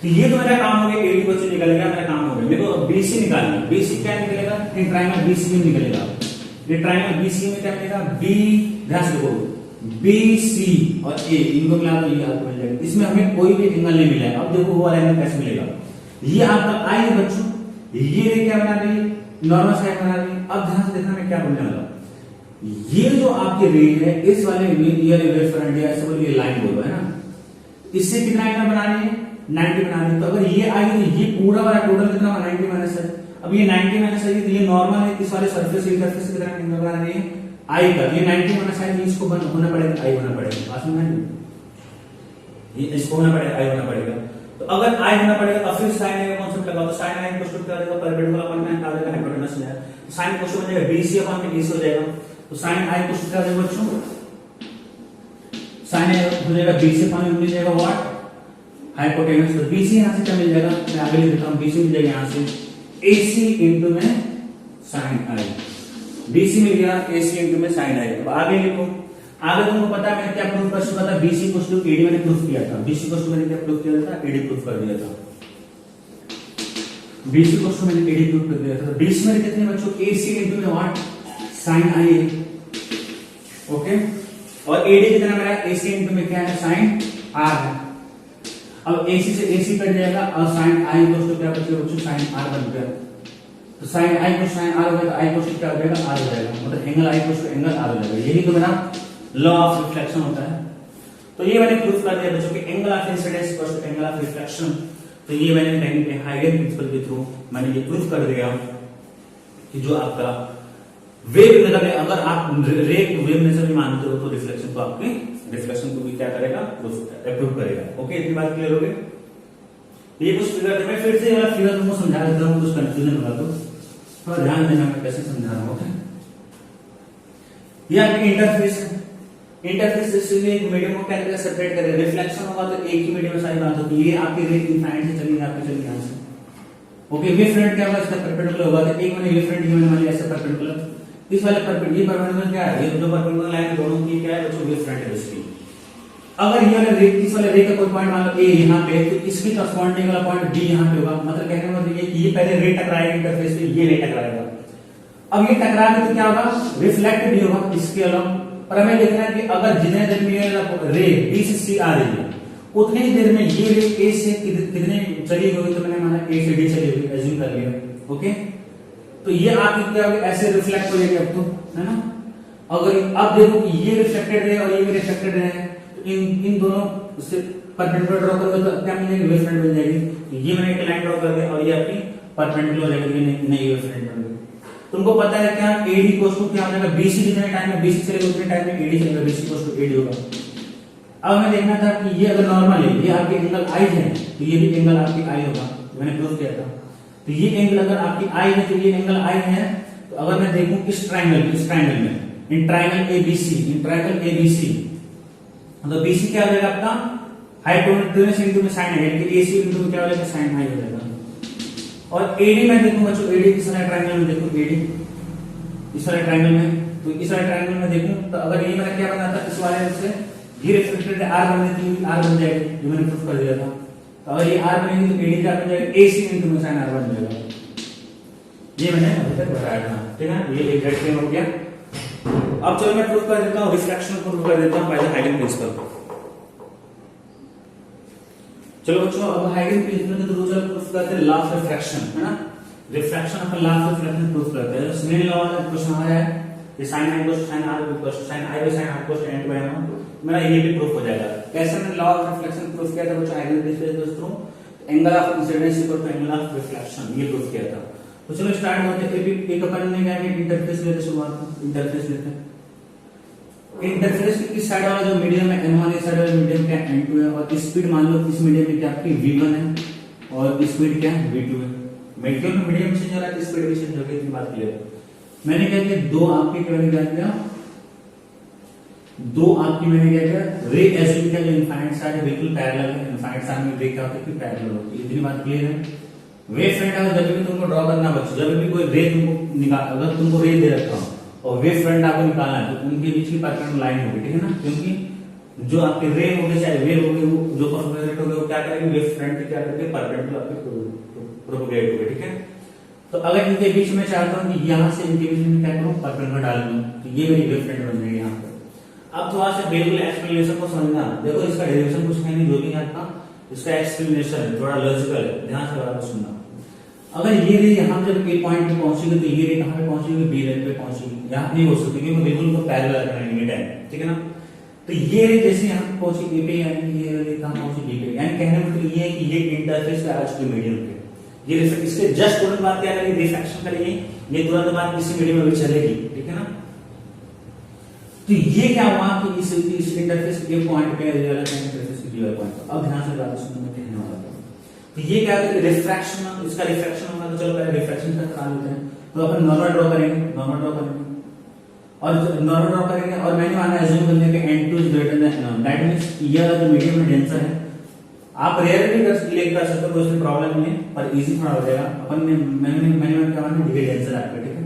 S1: तो ये तो मेरा काम हो गया, AD बच्चों निकलेगा, मेरा काम हो गया। मेरे को BC निकालना, BC क्या निकलेगा, इन ट्रायंगल BC में निकलेगा। ये ट्रायंगल BC में क्या मिलेगा, B, ध्यान से देखो BC और A इनको मिला तो ये आपको मिल जाएगा। इसमें हमें कोई भी एंगल नहीं मिला है। अब देखो वो वाला एंगल कैसे मिलेगा, ये आपका I है बच्चों, ये रे क्या बना रही है, नॉर्मल साइड बना रही है। अब ध्यान से देखना मैं क्या बोलने वाला हूं, ये जो आपकी रे है इस वाले ये वेव फ्रंट या ऐसे बोलिए लाइन बोलो है ना, इससे कितना एंगल बना रही है 90 बना रही है। तो अगर ये आई तो ये पूरा वाला टोटल कितना 90 माइनस है। अब ये 90 माइनस है तो ये नॉर्मल है, इस वाले सरफेस इंटरफेस से कितना एंगल बना रही है आई का, ये 90 माइनस है, इसको होना पड़ेगा आई होना पड़ेगा, बात समझ में, ये इसको होना पड़ेगा आई होना पड़ेगा। तो अगर आई होना पड़ेगा तो फिर साइन ए का कांसेप्ट लगाओ, तो साइन आई को क्या देगा, परपेंडिकुलर अपन में आ जाएगा हाइपोटेनस में, साइन को बन जाएगा BC अपन में AC हो जाएगा। तो साइन आई को क्या देगा बच्चों, साइन आई हो जाएगा BC अपन में मिल जाएगा व्हाट हाइपोटेनस। तो BC यहां से क्या मिल जाएगा, मैं आगे लिख देता हूं, BC मिल जाएगा यहां से AC इनटू में साइन आई, BC मिल गया AC इनटू में साइन आई। अब आगे लिखो, आगे तुमको पता है मैंने क्या प्रूफ कर चुका था, BC को AD मैंने प्रूफ किया था, BC को मैंने क्या प्रूफ किया था, AD प्रूफ कर दिया था, BC को मैंने AD प्रूफ कर दिया था। तो BC में कितने बच्चों, AC इनटू में व्हाट साइन आई, ओके, और AD कितना मेरा AC इनटू में क्या है साइन आर है। अब AC से AC कट जाएगा और साइन आई को क्या बचेगा बच्चों, साइन आर बन गया। तो साइन आई को साइन आर हो गया, तो आई को क्या हो जाएगा आर हो जाएगा, मतलब एंगल आई को एंगल आर हो जाएगा। यही तो मेरा लॉ ऑफ रिफ्लेक्शन होता है। तो ये मैंने प्रूफ कर दिया बच्चों कि angle of incidence equals to angle of reflection. तो ये मैंने हाइगन प्रिंसिपल के थ्रू मैंने ये प्रूफ कर दिया कि जो आपका वेव मतलब अगर आप रे वेव नेचर में मानते हो तो रिफ्लेक्शन को आपके रिफ्लेक्शन को भी क्या करेगा, अप्रूव करेगा। ओके, इतनी बात क्लियर हो गई। ये कुछ फिगर थे, मैं फिर से ये वाला फिगर तुमको समझा देता हूँ, कुछ कंफ्यूजन होगा तो थोड़ा ध्यान देना मैं कैसे समझा रहा हूँ। ये आपकी इंटरफेस है, इंटरफेस से एक मीडियम को क्या करेगा, सेपरेट करेगा। रिफ्लेक्शन होगा तो एक ही मीडियम में सारी बात होगी। ये आपकी रे इनफाइनाइट से चलेगी, आपकी चलेगी यहां से। ओके, वेव फ्रंट क्या होगा, इसका परपेंडिकुलर होगा। तो एक मैंने वेव फ्रंट ये मैंने ऐसे परपेंडिकुलर, इस वाले परपेंडिकुलर क्या है, ये जो परपेंडिकुलर लाइन दोनों की क्या है बच्चों, वेव फ्रंट है बेसिकली। अगर ये वाला रे, इस वाले रे का कोई पॉइंट मान लो ए यहाँ पे, तो इसके करस्पॉन्डिंग वाला पॉइंट बी यहाँ पे होगा। मतलब कहने का मतलब ये पहले रे टकराएगा इंटरफेस पे, ये रे टकराएगा। अब ये टकराएगा तो क्या होगा, रिफ्लेक्ट भी होगा इसके अलावा। पर हमें देखना है कि अगर जितने देर में ये रे बी से सी आ रही है, उतनी ही देर में ये रे ए से कितने चली होगी, तो मैंने माना ए से डी चली होगी, एज्यूम कर लिया। ओके, तो ये आपकी क्या होगी, ऐसे रिफ्लेक्ट हो जाएगी अब तो, है ना। अगर अब देखो कि ये रिफ्लेक्टेड है और ये भी रिफ्लेक्टेड है, इन दोनों से परपेंडिकुलर ड्रॉ करोगे तो क्या मिलेगी, वेव फ्रंट बन जाएगी। तो ये मैंने एक लाइन ड्रॉ कर दिया और ये आपकी परपेंडिकुलर हो जाएगी, ये नई वेव फ्रंट बन गई। तुमको पता है क्या, AD इक्वल्स टू क्या हो जाएगा, BC जितने टाइम में BC चलेगा उतने टाइम में AD चलेगा, BC इक्वल्स टू AD होगा। अब हमें देखना था कि ये अगर नॉर्मल है, ये आपके एंगल I है, तो ये भी एंगल आपकी I होगा, मैंने प्रूव किया था। तो ये एंगल अगर आपकी I है तो ये एंगल I है। तो अगर मैं देखूं इस ट्राइंगल में, इन ट्राइंगल ABC, तो BC क्या हो जाएगा आपका, हाइपोटेन्यूज इनटू में sin है, यानी कि AC इनटू में क्या हो जाएगा, sin I हो जाएगा। और AD में देखूं बच्चों, AD इस वाले ट्राइंगल में देखूं, AD इस वाले ट्राइंगल में, तो इस वाले ट्राइंगल में देखूं तो अगर ये मैंने क्या बना था, इस वाले से ये रिफ्लेक्टेड R बन जाती है, R बन जाएगी, ये मैंने प्रूफ कर दिया था। तो अगर ये R बनेगी तो AD क्या बन जाएगा, AC इनटू में sin R बन जाएगा। ये मैंने अभी तक बताया था, ठीक है। ये एक डेट क्लियर हो गया। अब चलो मैं प्रूफ कर देता हूँ, रिफ्लेक्शन को प्रूफ कर देता हूँ बाय द हाइगन प्रिंसिपल। चलो बच्चों, अब हाइगन प्रिंसिपल के थ्रू चलो प्रूफ करते हैं लॉ ऑफ रिफ्रैक्शन, है ना। रिफ्रैक्शन अपन लॉ ऑफ रिफ्रैक्शन प्रूफ करते हैं। सेकंड लॉ वाला क्वेश्चन आ रहा है, ये sin I equals sin R equals sin I by sin R equals n by m, मेरा ये भी प्रूफ हो जाएगा। कैसे मैंने लॉ ऑफ रिफ्लेक्शन प्रूफ किया था बच्चों, हाइगन प्रिंसिपल के through angle of incidence equal to angle of reflection, ये प्रूफ किया था। तो चलो स्टार्ट करते हैं। एक अपन ने क्या किया, इंटरफेस लेते, शुरुआत इंटरफेस लेते हैं। इंटरफेस की इस साइड वाला जो मीडियम है n1, इस साइड वाला मीडियम क्या n2 है, और स्पीड मान लो इस मीडियम में क्या आपकी v1 है और स्पीड क्या है v2 है। मीडियम चेंज हो रहा है, स्पीड भी चेंज हो गई, इतनी बात क्लियर है। मैंने क्या किया, दो आपके क्या किया, मैंने क्या किया, रे एज्यूम किया जो इनफाइनाइट साइड है बिल्कुल पैरेलल है। इनफाइनाइट साइड में रे क्या होता है, पैरेलल होती है, इतनी बात क्लियर है। वेव फ्रंट अगर जब भी तुमको ड्रॉ करना बच्चों, जब भी कोई रे तुमको निकाल, अगर तुमको रे दे रखा हो और वेव फ्रंट आपको निकालना है तो उनके बीच की परपेंडिकुलर लाइन होगी, ठीक है ना। क्योंकि जो आपके रे हो गए चाहे वेव हो गए, वो जो प्रोपोगेट हो गए वो क्या करेंगे, वेव फ्रंट के क्या करके परपेंडिकुलर आपके प्रोपोगेट हो गए, ठीक है। तो अगर इनके बीच में चाहता हूँ कि यहाँ से इनके बीच में क्या करूँ, परपेंडिकुलर डाल दूं, तो ये मेरी वेव फ्रंट बन जाएगी यहाँ पर। अब थोड़ा सा बिल्कुल एक्सप्लेनेशन को समझना, देखो इसका डेरिवेशन कुछ है नहीं, जो भी आपका इसका एक्सप्लेनेशन है थोड़ा लॉजिकल है, ध्यान से बात को सुनना। अगर ये रे यहाँ जब ए पॉइंट पे पहुंचेगी तो ये रे कहाँ पे पहुंचेगी, बी रे पे पहुंचेगी, यहाँ नहीं हो सकती क्योंकि बिल्कुल को पैरेलल रहेंगे टाइम, ठीक है ना। तो ये रे जैसे यहाँ पहुंची ए पे, यानी ये रे कहाँ पहुंची बी पे, यानी कहने का मतलब ये है कि ये इंटरफेस पे आ चुकी मीडियम पे। ये इसके जस्ट तुरंत बाद क्या करेगी, रिफ्रैक्शन करेगी, ये तुरंत बाद इसी मीडियम में भी चलेगी, ठीक है ना। तो ये क्या हुआ कि इस इंटरफेस के पॉइंट पे इंटरफेस के बी पॉइंट। अब ध्यान से बात सुनना, मैं कहने वाला था। तो ये क्या है, रिफ्रैक्शन, इसका रिफ्रैक्शन होगा। तो चलो पहले रिफ्रैक्शन का करा लेते हैं। तो अपन नॉर्मल ड्रॉ करेंगे, और मैंने माना एज्यूम कर लिया कि n2 is greater than, that means ये वाला जो मीडियम में डेंसर है, आप रेयरली कर सकते हो, कोई इसमें प्रॉब्लम नहीं है, पर इजी थोड़ा हो जाएगा। अपन ने मैंने क्या माना, ये डेंसर आपका, ठीक है।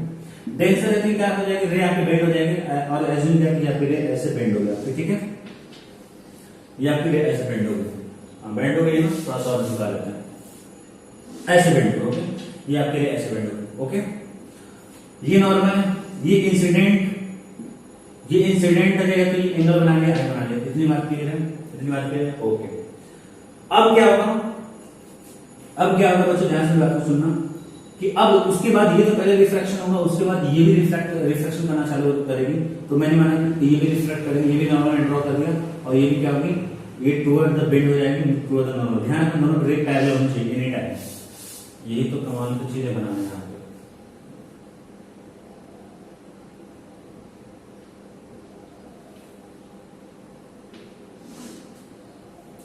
S1: डेंसर है तो क्या हो जाएगी, रे आपकी बेंड हो जाएगी, और एज्यूम किया कि आपकी रे ऐसे बेंड हो गया, ठीक है। ये आपकी रे ऐसे बेंड हो गई, बेंड हो गई ना, थोड़ा सा और झुका लेते हैं, ऐसे बेंड हो, ओके। ये आपके लिए ऐसे बेंड हो, ओके। ये नॉर्मल है, ये इंसिडेंट करेगा तो ये एंगल बना लिया, इतनी बात क्लियर है, ओके। अब क्या होगा बच्चों, ध्यान से बात को सुनना कि अब उसके बाद ये तो पहले रिफ्रैक्शन होगा, उसके बाद ये भी रिफ्रैक्शन करना चालू करेगी। तो मैंने माना कि ये भी रिफ्लेक्ट करेंगे, ये भी नॉर्मल ड्रॉ कर दिया, और ये भी क्या होगी, ये टुवर्ड द बेंड हो जाएगी, टुवर्ड द नॉर्मल। ध्यान रखना दोनों रे पैरेलल होनी चाहिए एनी टाइम। यही तो कमाल की चीजें बनाना है यहाँ पे।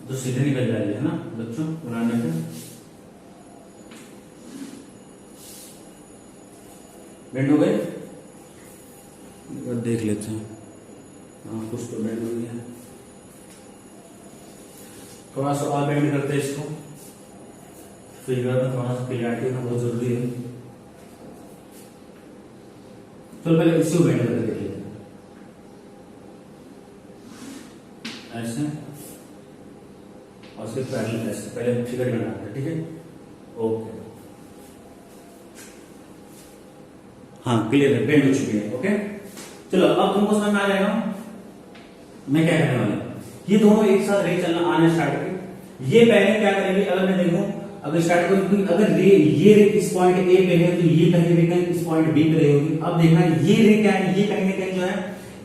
S1: तो सीधे निकल जाएगी है ना बच्चों बनाने पे। बेंड हो गए, देख लेते हैं। हाँ कुछ तो बेंड हो गया, थोड़ा सा और बेंड करते हैं इसको, फिगर में थोड़ा सा क्लियरिटी होना बहुत जरूरी है। चलो पहले इसी को बेंड करके देख लेते हैं, ऐसे और फिर पैरेलल ऐसे, पहले फिगर बनाते हैं, ठीक है ओके। हाँ क्लियर है, बेंड हो चुकी है ओके। चलो अब तुमको समझ में आ जाएगा मैं क्या करने वाला हूं। ये दोनों एक साथ रे चलना आने स्टार्ट करें। ये पहले क्या करेंगे, अगर मैं देखूं अगर स्टार्ट करूं, अगर रे ये रे इस पॉइंट ए पे है तो ये कहीं रे इस पॉइंट बी पे रहेगी। अब देखना ये रे क्या है, ये कहीं ना कहीं जो है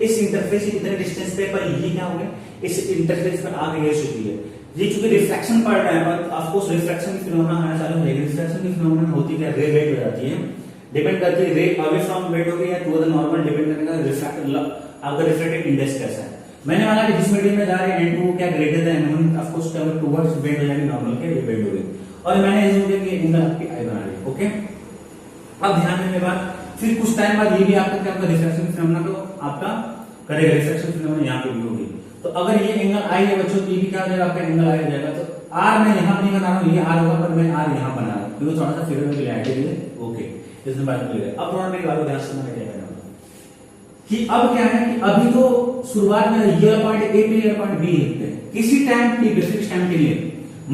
S1: इस इंटरफेस से इतने डिस्टेंस पे, पर ये क्या हो गया इस इंटरफेस पर आगे रह चुकी है। ये चूंकि रिफ्लेक्शन पड़ रहा है, पर ऑफ कोर्स रिफ्लेक्शन की फिनोमेना आना चालू हो जाएगी। रिफ्लेक्शन की फिनोमेना होती क्या, रे वेट हो जाती है, डिपेंड करती है रे अवे फ्रॉम बेंड हो गई या टू द नॉर्मल, डिपेंड करेगा रिफ्लेक्ट आपका रिफ्लेक्टेड इंडेक्स कैसा है। मैंने माना कि जिस मीडियम में जा रहे हैं n2 वो क्या greater than n1, of course क्या टुवर्ड्स बेंड हो जाएगी नॉर्मल के, ये बेंड हो गई और मैंने एज्यूम किया कि एंगल आपकी आई बना रही है ओके। अब ध्यान देने के बाद फिर कुछ टाइम बाद ये भी आपका क्या होगा, रिफ्लेक्शन फिनोमेना को आपका करेगा, रिफ्लेक्शन फिनोमेना यहाँ पे भी होगी। तो अगर ये एंगल आई है बच्चों तो ये भी क्या हो जाएगा आपका एंगल आई हो जाएगा। तो आर मैं यहाँ नहीं बना रहा हूँ, ये आर होगा पर मैं आर यहाँ बना रहा हूँ क्योंकि थोड़ा सा फिगर में क्लियरिटी के लिए ओके। इसमें बात क्लियर है। अब थोड़ा मेरी बात को ध्यान से मैंने क्या करना कि अब क्या है कि अभी तो शुरुआत में ये पॉइंट ए पे ये पॉइंट बी है, किसी टाइम टी पे फिक्स टाइम के लिए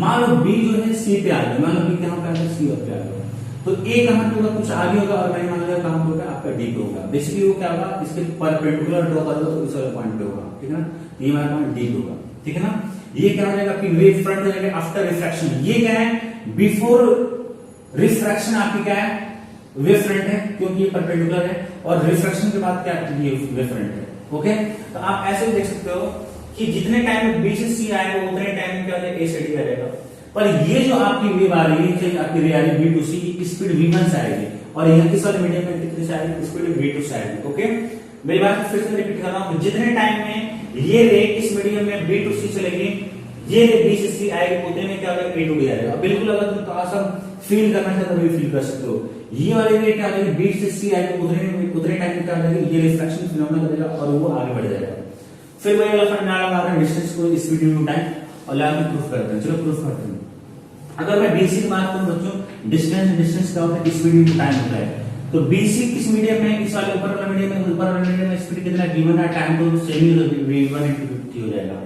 S1: मान लो बी जो है सी पे आ गया, मान लो बी कहां पे आ गया, सी पे आ गया, तो ए कहां पे होगा, कुछ आगे होगा और मैं मान लो कहां पे होगा आपका डी पे होगा। बेसिकली वो क्या होगा, इसके परपेंडिकुलर ड्रॉ करोगे तो इस वाले पॉइंट पे होगा, ठीक है ना, ये हमारा पॉइंट डी पे होगा, ठीक है ना। ये क्या हो जाएगा कि वेव फ्रंट हो जाएगा आफ्टर रिफ्रैक्शन। ये क्या है, बिफोर रिफ्रैक्शन आपकी क्या है, वेव फ्रंट है क्योंकि ये परपेंडिकुलर है, और रिफ्रैक्शन के बाद क्या ये वेव फ्रंट है ओके। तो आप ऐसे भी देख सकते हो कि जितने टाइम में बी से सी आएगा उतने टाइम में क्या हो ए से डी आएगा। पर ये जो आपकी वेव आ रही है, आपकी रे आ रही है बी टू सी की स्पीड v1 से आएगी और यहाँ किस वाले मीडियम में कितने से आएगी, स्पीड v2 से आएगी ओके। मेरी बात फिर से रिपीट कर रहा हूँ, जितने टाइम में ये रे इस मीडियम में बी टू सी चलेगी, ये रे बी से सी आएगी, उतने में क्या होगा ए टू डी आएगा। बिल्कुल अगर तुम थोड़ा सा फील करना चाहते हो फील कर सकते हो, ये वाले रे क्या आएगी बी से सी आएगी, उतने टाइम में क्या हो जाएगी, ये रिफ्रैक्शन फिनोमेना करेगा और वो आगे बढ़ जाएगा। फिर वही वाला फंडा लगा रहे हैं डिस्टेंस को स्पीड इन टाइम और लगा के प्रूफ करते हैं। चलो प्रूफ करते हैं। अगर मैं बीसी की बात करूं बच्चों, डिस्टेंस क्या होता है, स्पीड इन टाइम होता है। तो बीसी किस मीडियम में, इस वाले ऊपर वाला मीडियम में, ऊपर वाले मीडियम में स्पीड कितना है v1 है, टाइम तो सेम ही v1 * 50 हो जाएगा।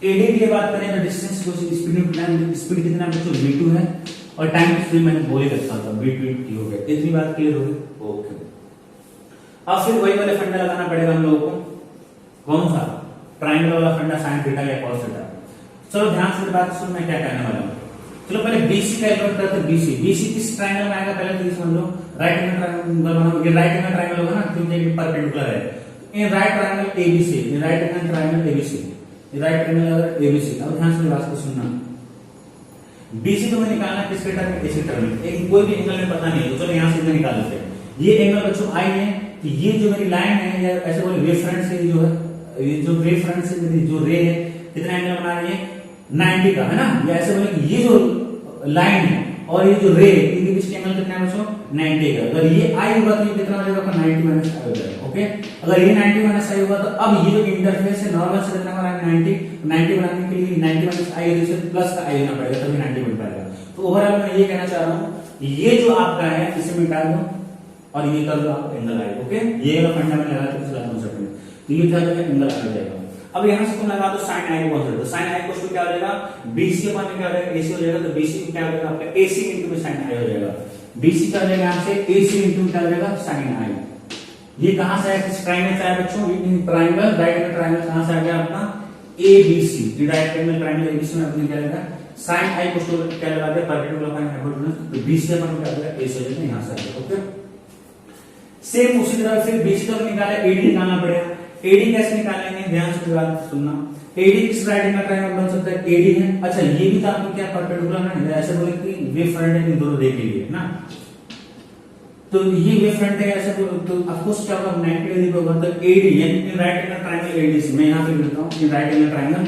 S1: एडी की बात करें तो डिस्टेंस को स्पीड इन टाइम, स्पीड कितना है बच्चों v2 है और टाइम स्पीड मैंने बोल ही रखा था v2 हो गया। इतनी बात क्लियर हो गई ओके। अब फिर वही वाले फंडा लगाना पड़ेगा हम लोगों को, कौन सा, ट्रायंगल वाला फंडा, साइन थीटा या कॉस थीटा। चलो ध्यान से बात सुन, मैं क्या कहने वाला हूं। चलो पहले बीसी कैलकुलेट करते हैं। बीसी किस ट्रायंगल में आएगा, पहले तो समझ लो राइट एंगल ट्रायंगल बनाओ, ये राइट एंगल ट्रायंगल होगा ना क्योंकि ये परपेंडिकुलर है। इन राइट ट्रायंगल एबीसी, ये राइट एंगल ट्रायंगल एबीसी, ये राइट ट्रायंगल एबीसी। अब ध्यान से बात को सुनना, बीसी तो मैं निकालना किसके टर्म में, इसी टर्म में, एक कोई भी एंगल में पता नहीं है तो चलो यहां से इधर निकाल लेते हैं। ये एंगल बच्चों आई है कि ये जो मेरी लाइन है या ऐसे बोले वेव फ्रंट से जो है, ये जो वेव फ्रंट से मेरी जो रे है कितना एंगल बना रही है 90 का, है ना। या ऐसे बोले कि ये जो लाइन है और ये जो रे है इनके बीच एंगल कितना है बच्चों 90 का। अगर ये आई होगा तो ये कितना हो जाएगा आपका 90 माइनस आई हो जाएगा ओके। अगर ये 90 माइनस आई होगा तो अब ये जो इंटरफेस है नॉर्मल से कितना बना है 90 बनाने के लिए 90 माइनस आई है तो प्लस का आई होना पड़ेगा तभी 90 बन पाएगा। तो ओवरऑल मैं ये कहना चाह रहा हूं ये जो आपका है इसे मिटा दो और ये कर दो आप एंगल आई ओके। ये वाला फंडा में लगा के पिछला कॉन्सेप्ट में तो ये क्या हो जाएगा एंगल आ जाएगा। अब यहां से तुम लगा दो साइन आई को कॉन्सेप्ट, तो साइन आई को क्या हो जाएगा बीसी अपन में क्या हो जाएगा एसी हो जाएगा। तो बीसी क्या हो जाएगा आपका एसी इंटू में साइन आई हो जाएगा। बीसी क्या हो जाएगा यहां से एसी इंटू क्या हो जाएगा साइन आई। ये कहां से आया, किस ट्रायंगल से आया बच्चों, in triangle right angle triangle कहां से आ गया आपका एबीसी, ये राइट एंगल ट्रायंगल एबीसी में अपने क्या लगा साइन आई को क्या लगा दिया परपेंडिकुलर पॉइंट हाइपोटेन्यूज, तो बीसी अपन क्या हो जाएगा एसी हो जाएगा यहां से आ गया ओके। सेम उसी तरह फिर बीसी का निकाला एडी निकालना पड़ेगा। एडी कैसे निकालेंगे ध्यान से बात सुनना। एडी किस राइट एंगल ट्रायंगल बन सकता है, एडी है। अच्छा ये भी तो आपको क्या परपेंडिकुलर है, ऐसे बोले कि वेव फ्रंट है इन दोनों देख लीजिए ना, तो ये वेव फ्रंट है ऐसे तो ऑफ कोर्स क्या होगा 90 डिग्री पे होगा, तो एडी यानी in right angle triangle ADC, मैं यहां पे लिखता हूं in right angle triangle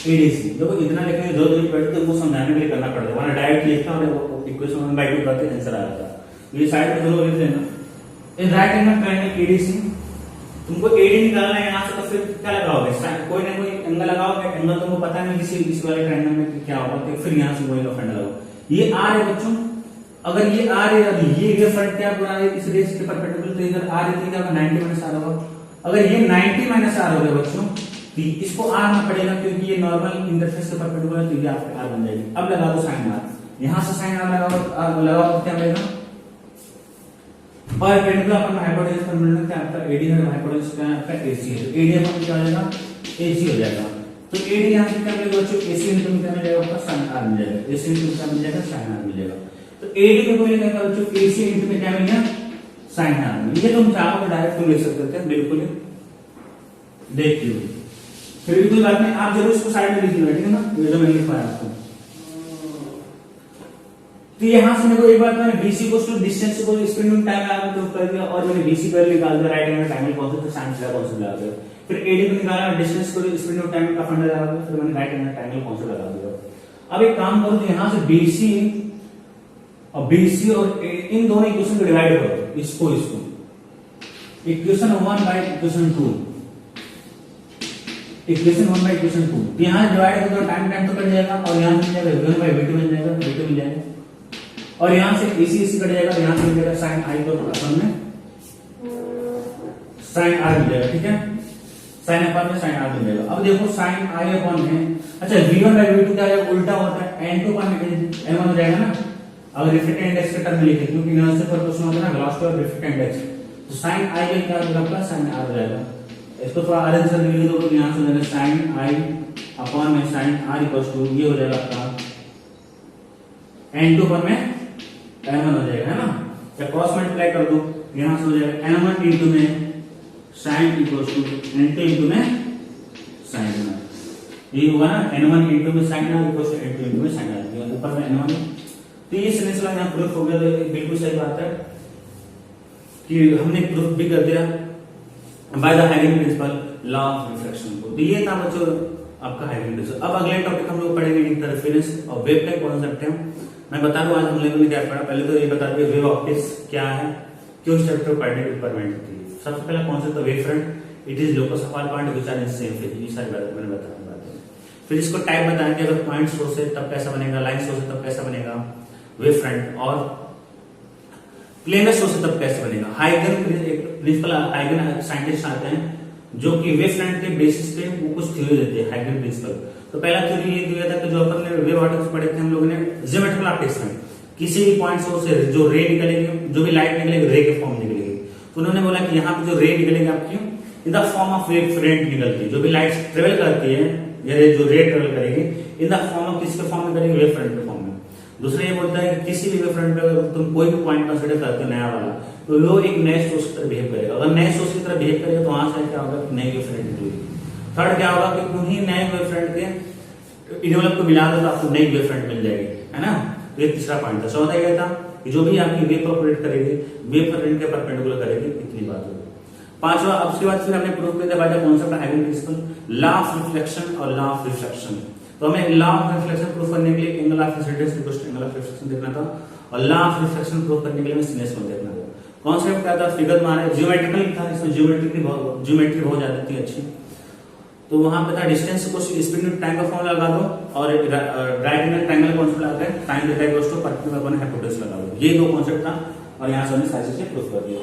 S1: ADC. देखो इतना लिखने की जरूरत नहीं पड़ती, तुमको समझाने के लिए करना पड़ता है, वरना डायरेक्ट लिखता और इक्वेशन 1/2 करके आंसर आ जाता है। ये साइड पे जरूर लिख लेना in right angle triangle ADC. तुमको एडी निकालना है यहां से, तो फिर क्या लगाओगे, कोई ना कोई एंगल लगाओगे, एंगल तुमको पता नहीं किसी वाले ट्रायंगल में क्या होगा, तो फिर यहां से वही का फंडा लगाओ। ये आर है बच्चों, अगर ये आर है और ये वेव फ्रंट क्या बना है इस रेस के परपेंडिकुलर, तो इधर आर है तो क्या होगा 90 माइनस आर होगा। अगर ये 90 माइनस आर हो गया बच्चों, तो इसको आर में पड़ेगा क्योंकि ये नॉर्मल इंटरफेस के परपेंडिकुलर है, तो ये आपके आर बन जाएगी। अब लगा दो साइन आर, यहां से साइन आर लगाओ तो क्या मिलेगा, परपेंडिकुलर अपन हाइपोटेनस पर मिलना क्या आपका एडी है, हाइपोटेनस क्या आपका एसी है, तो एडी अपन क्या हो जाएगा एसी हो जाएगा। तो एडी यहां से क्या मिलेगा बच्चों, एसी इनटू क्या मिल जाएगा आपका साइन आर मिल जाएगा, एसी इनटू क्या मिल जाएगा साइन आर मिल जाएगा। तो एडी में कोई क्या बच्चों एसी इनटू में क्या मिल गया साइन आर। ये तुम चाहो तो डायरेक्ट तुम लिख सकते थे, बिल्कुल देखिए फिर भी कोई बात नहीं, आप जरूर इसको साइड में लिख लीजिए, ठीक है ना, ये जो मैंने लिखवाया आपको। तो यहां से मेरे को एक बात, मैंने बीसी को डिस्टेंस को स्प्रिंग टाइम लगा के कर दिया और मैंने बीसी पर निकाल दिया राइट एंगल ट्रायंगल कौन सा, तो साइन थीटा कौन सा लगा दिया। फिर एडी को निकाला, डिस्टेंस को स्प्रिंग टाइम का फंडा लगा दिया, फिर मैंने राइट एंगल ट्रायंगल कौन सा लगा दिया। अब एक काम करो, तो यहां से बीसी और इन दोनों इक्वेशन को डिवाइड करो, इसको equation 1 by equation 2, equation 1 by equation 2 यहां डिवाइड कर दो, टाइम तो कट जाएगा और यहां मिल जाएगा v1 बाय v2 मिल जाएगा, v2 मिल जाएगा और यहां से एसी कट जाएगा, यहां से मिल जाएगा साइन आई को अपन में साइन आर मिल जाएगा, ठीक है, साइन अपन में साइन आर मिल जाएगा। अब देखो साइन आई अपन है, अच्छा v1 बाय v2 क्या है, उल्टा होता है, n2 अपन में n1 हो जाएगा ना, अगर रिफ्लेक्टेड इंडेक्स के टर्म में लिखे, क्योंकि इनवर्स पर क्वेश्चन होता है ना वेलोसिटी और रिफ्लेक्टेड इंडेक्स, तो साइन आई का क्या हो जाएगा आपका साइन आर हो जाएगा। इसको थोड़ा आर से लिख दो, तो यहां से हो जाएगा साइन आई अपॉन में साइन आर इक्वल्स टू ये हो जाएगा आपका n2 अपन में n1 हो जाएगा, है ना, या क्रॉस मल्टीप्लाई कर दो, यहां से हो जाएगा n1 इनटू में sine equals to n2 into में साइन आर, ये होगा ना n1 इनटू में sine R equals to n2 into में साइन आर, ऊपर में n1। तो ये सिलसिला यहां प्रूफ हो गया, तो बिल्कुल सही बात है कि हमने प्रूफ भी कर दिया बाय द हाइगन प्रिंसिपल लॉ ऑफ रिफ्लेक्शन को। तो ये था बच्चों आपका हाइगन प्रिंसिपल। अब अगले टॉपिक हम लोग पढ़ेंगे इंटरफेरेंस और वेव का कॉन्सेप्ट है। मैं बता दूं आज हम लोगों ने क्या पढ़ा, पहले तो ये बता दिया वेव ऑप्टिक्स क्या है, क्यों स्ट्रक्चर परपेंडिकुलर होती है। सबसे पहला concept wave front, it is locus of all point which are in same phase, ये सारी बातें मैंने बताया। फिर इसको टाइप बताएंगे, अगर पॉइंट सोर्स है तब कैसा बनेगा, लाइन सोर्स है तब कैसा बनेगा वेव फ्रंट, और प्लेनर सोर्स है तब कैसे बनेगा। हाइगन प्रिंसिपल, हाइगन साइंटिस्ट आते हैं जो कि वेव फ्रंट के बेसिस पे वो कुछ थ्योरी देते हैं, हाइगन प्रिंसिपल। तो पहला थ्योरी ये दिया था कि जो अपन ने वेव ऑप्टिक्स पढ़े थे हम लोगों ने ज्योमेट्रिकल ऑप्टिक्स में, किसी भी पॉइंट सोर्स से जो रे निकलेगी, जो भी लाइट निकलेगी रे के फॉर्म निकलेगी, तो उन्होंने बोला कि यहाँ पे जो रे निकलेगी आपकी इन the form of wave front निकलती है, जो भी लाइट ट्रेवल करती है या जो रे ट्रेवल करेगी इन द फॉर्म ऑफ किसके फॉर्म में करेगी, वेव फ्रंट के फॉर्म में। दूसरा ये बोलता है कि किसी भी वेव फ्रंट पे तुम कोई भी पॉइंट कंसीडर करते हो नया वाला, तो वो एक नए सोर्स की तरह बिहेव करेगा। अगर नए सोर्स की तरह बिहेव करेगा तो वहां से क्या होगा, नई वेव फ्रंट निकलेगी। थर्ड क्या होगा कि उन्हीं नए वेव फ्रंट के इन्वॉल्व को मिला दो तो आपको नई वेव फ्रंट मिल जाएगी, है ना। तो ये तीसरा पॉइंट था। चौथा ये था कि जो भी आपकी वेव प्रोपगेट करेगी वेव फ्रंट के परपेंडिकुलर करेगी, इतनी बात होगी। पांचवा, अब उसके बाद फिर हमने प्रूव किया बाय द कांसेप्ट ऑफ हाइगन प्रिंसिपल, लॉ ऑफ रिफ्लेक्शन और लॉ ऑफ रिफ्रैक्शन। तो हमें लॉ ऑफ रिफ्लेक्शन प्रूव करने के लिए angle of incidence equals to angle of reflection देखना था, और लॉ ऑफ रिफ्लेक्शन प्रूव करने के लिए हमें सिनेस को देखना था। कॉन्सेप्ट क्या था, फिगर मारे ज्योमेट्रिकल था, इसमें ज्योमेट्री बहुत ज्यादा थी अच्छी। तो वहां पे था डिस्टेंस को स्प्रिंग टाइम का फॉर्मूला लगा दो, और राइट एंगल ट्रायंगल कॉन्सेप्ट लगाते हैं, sine theta equals to perpendicular upon hypotenuse लगा दो। ये दो कॉन्सेप्ट था और यहां से हमने सारी चीजें प्रूव कर दिया।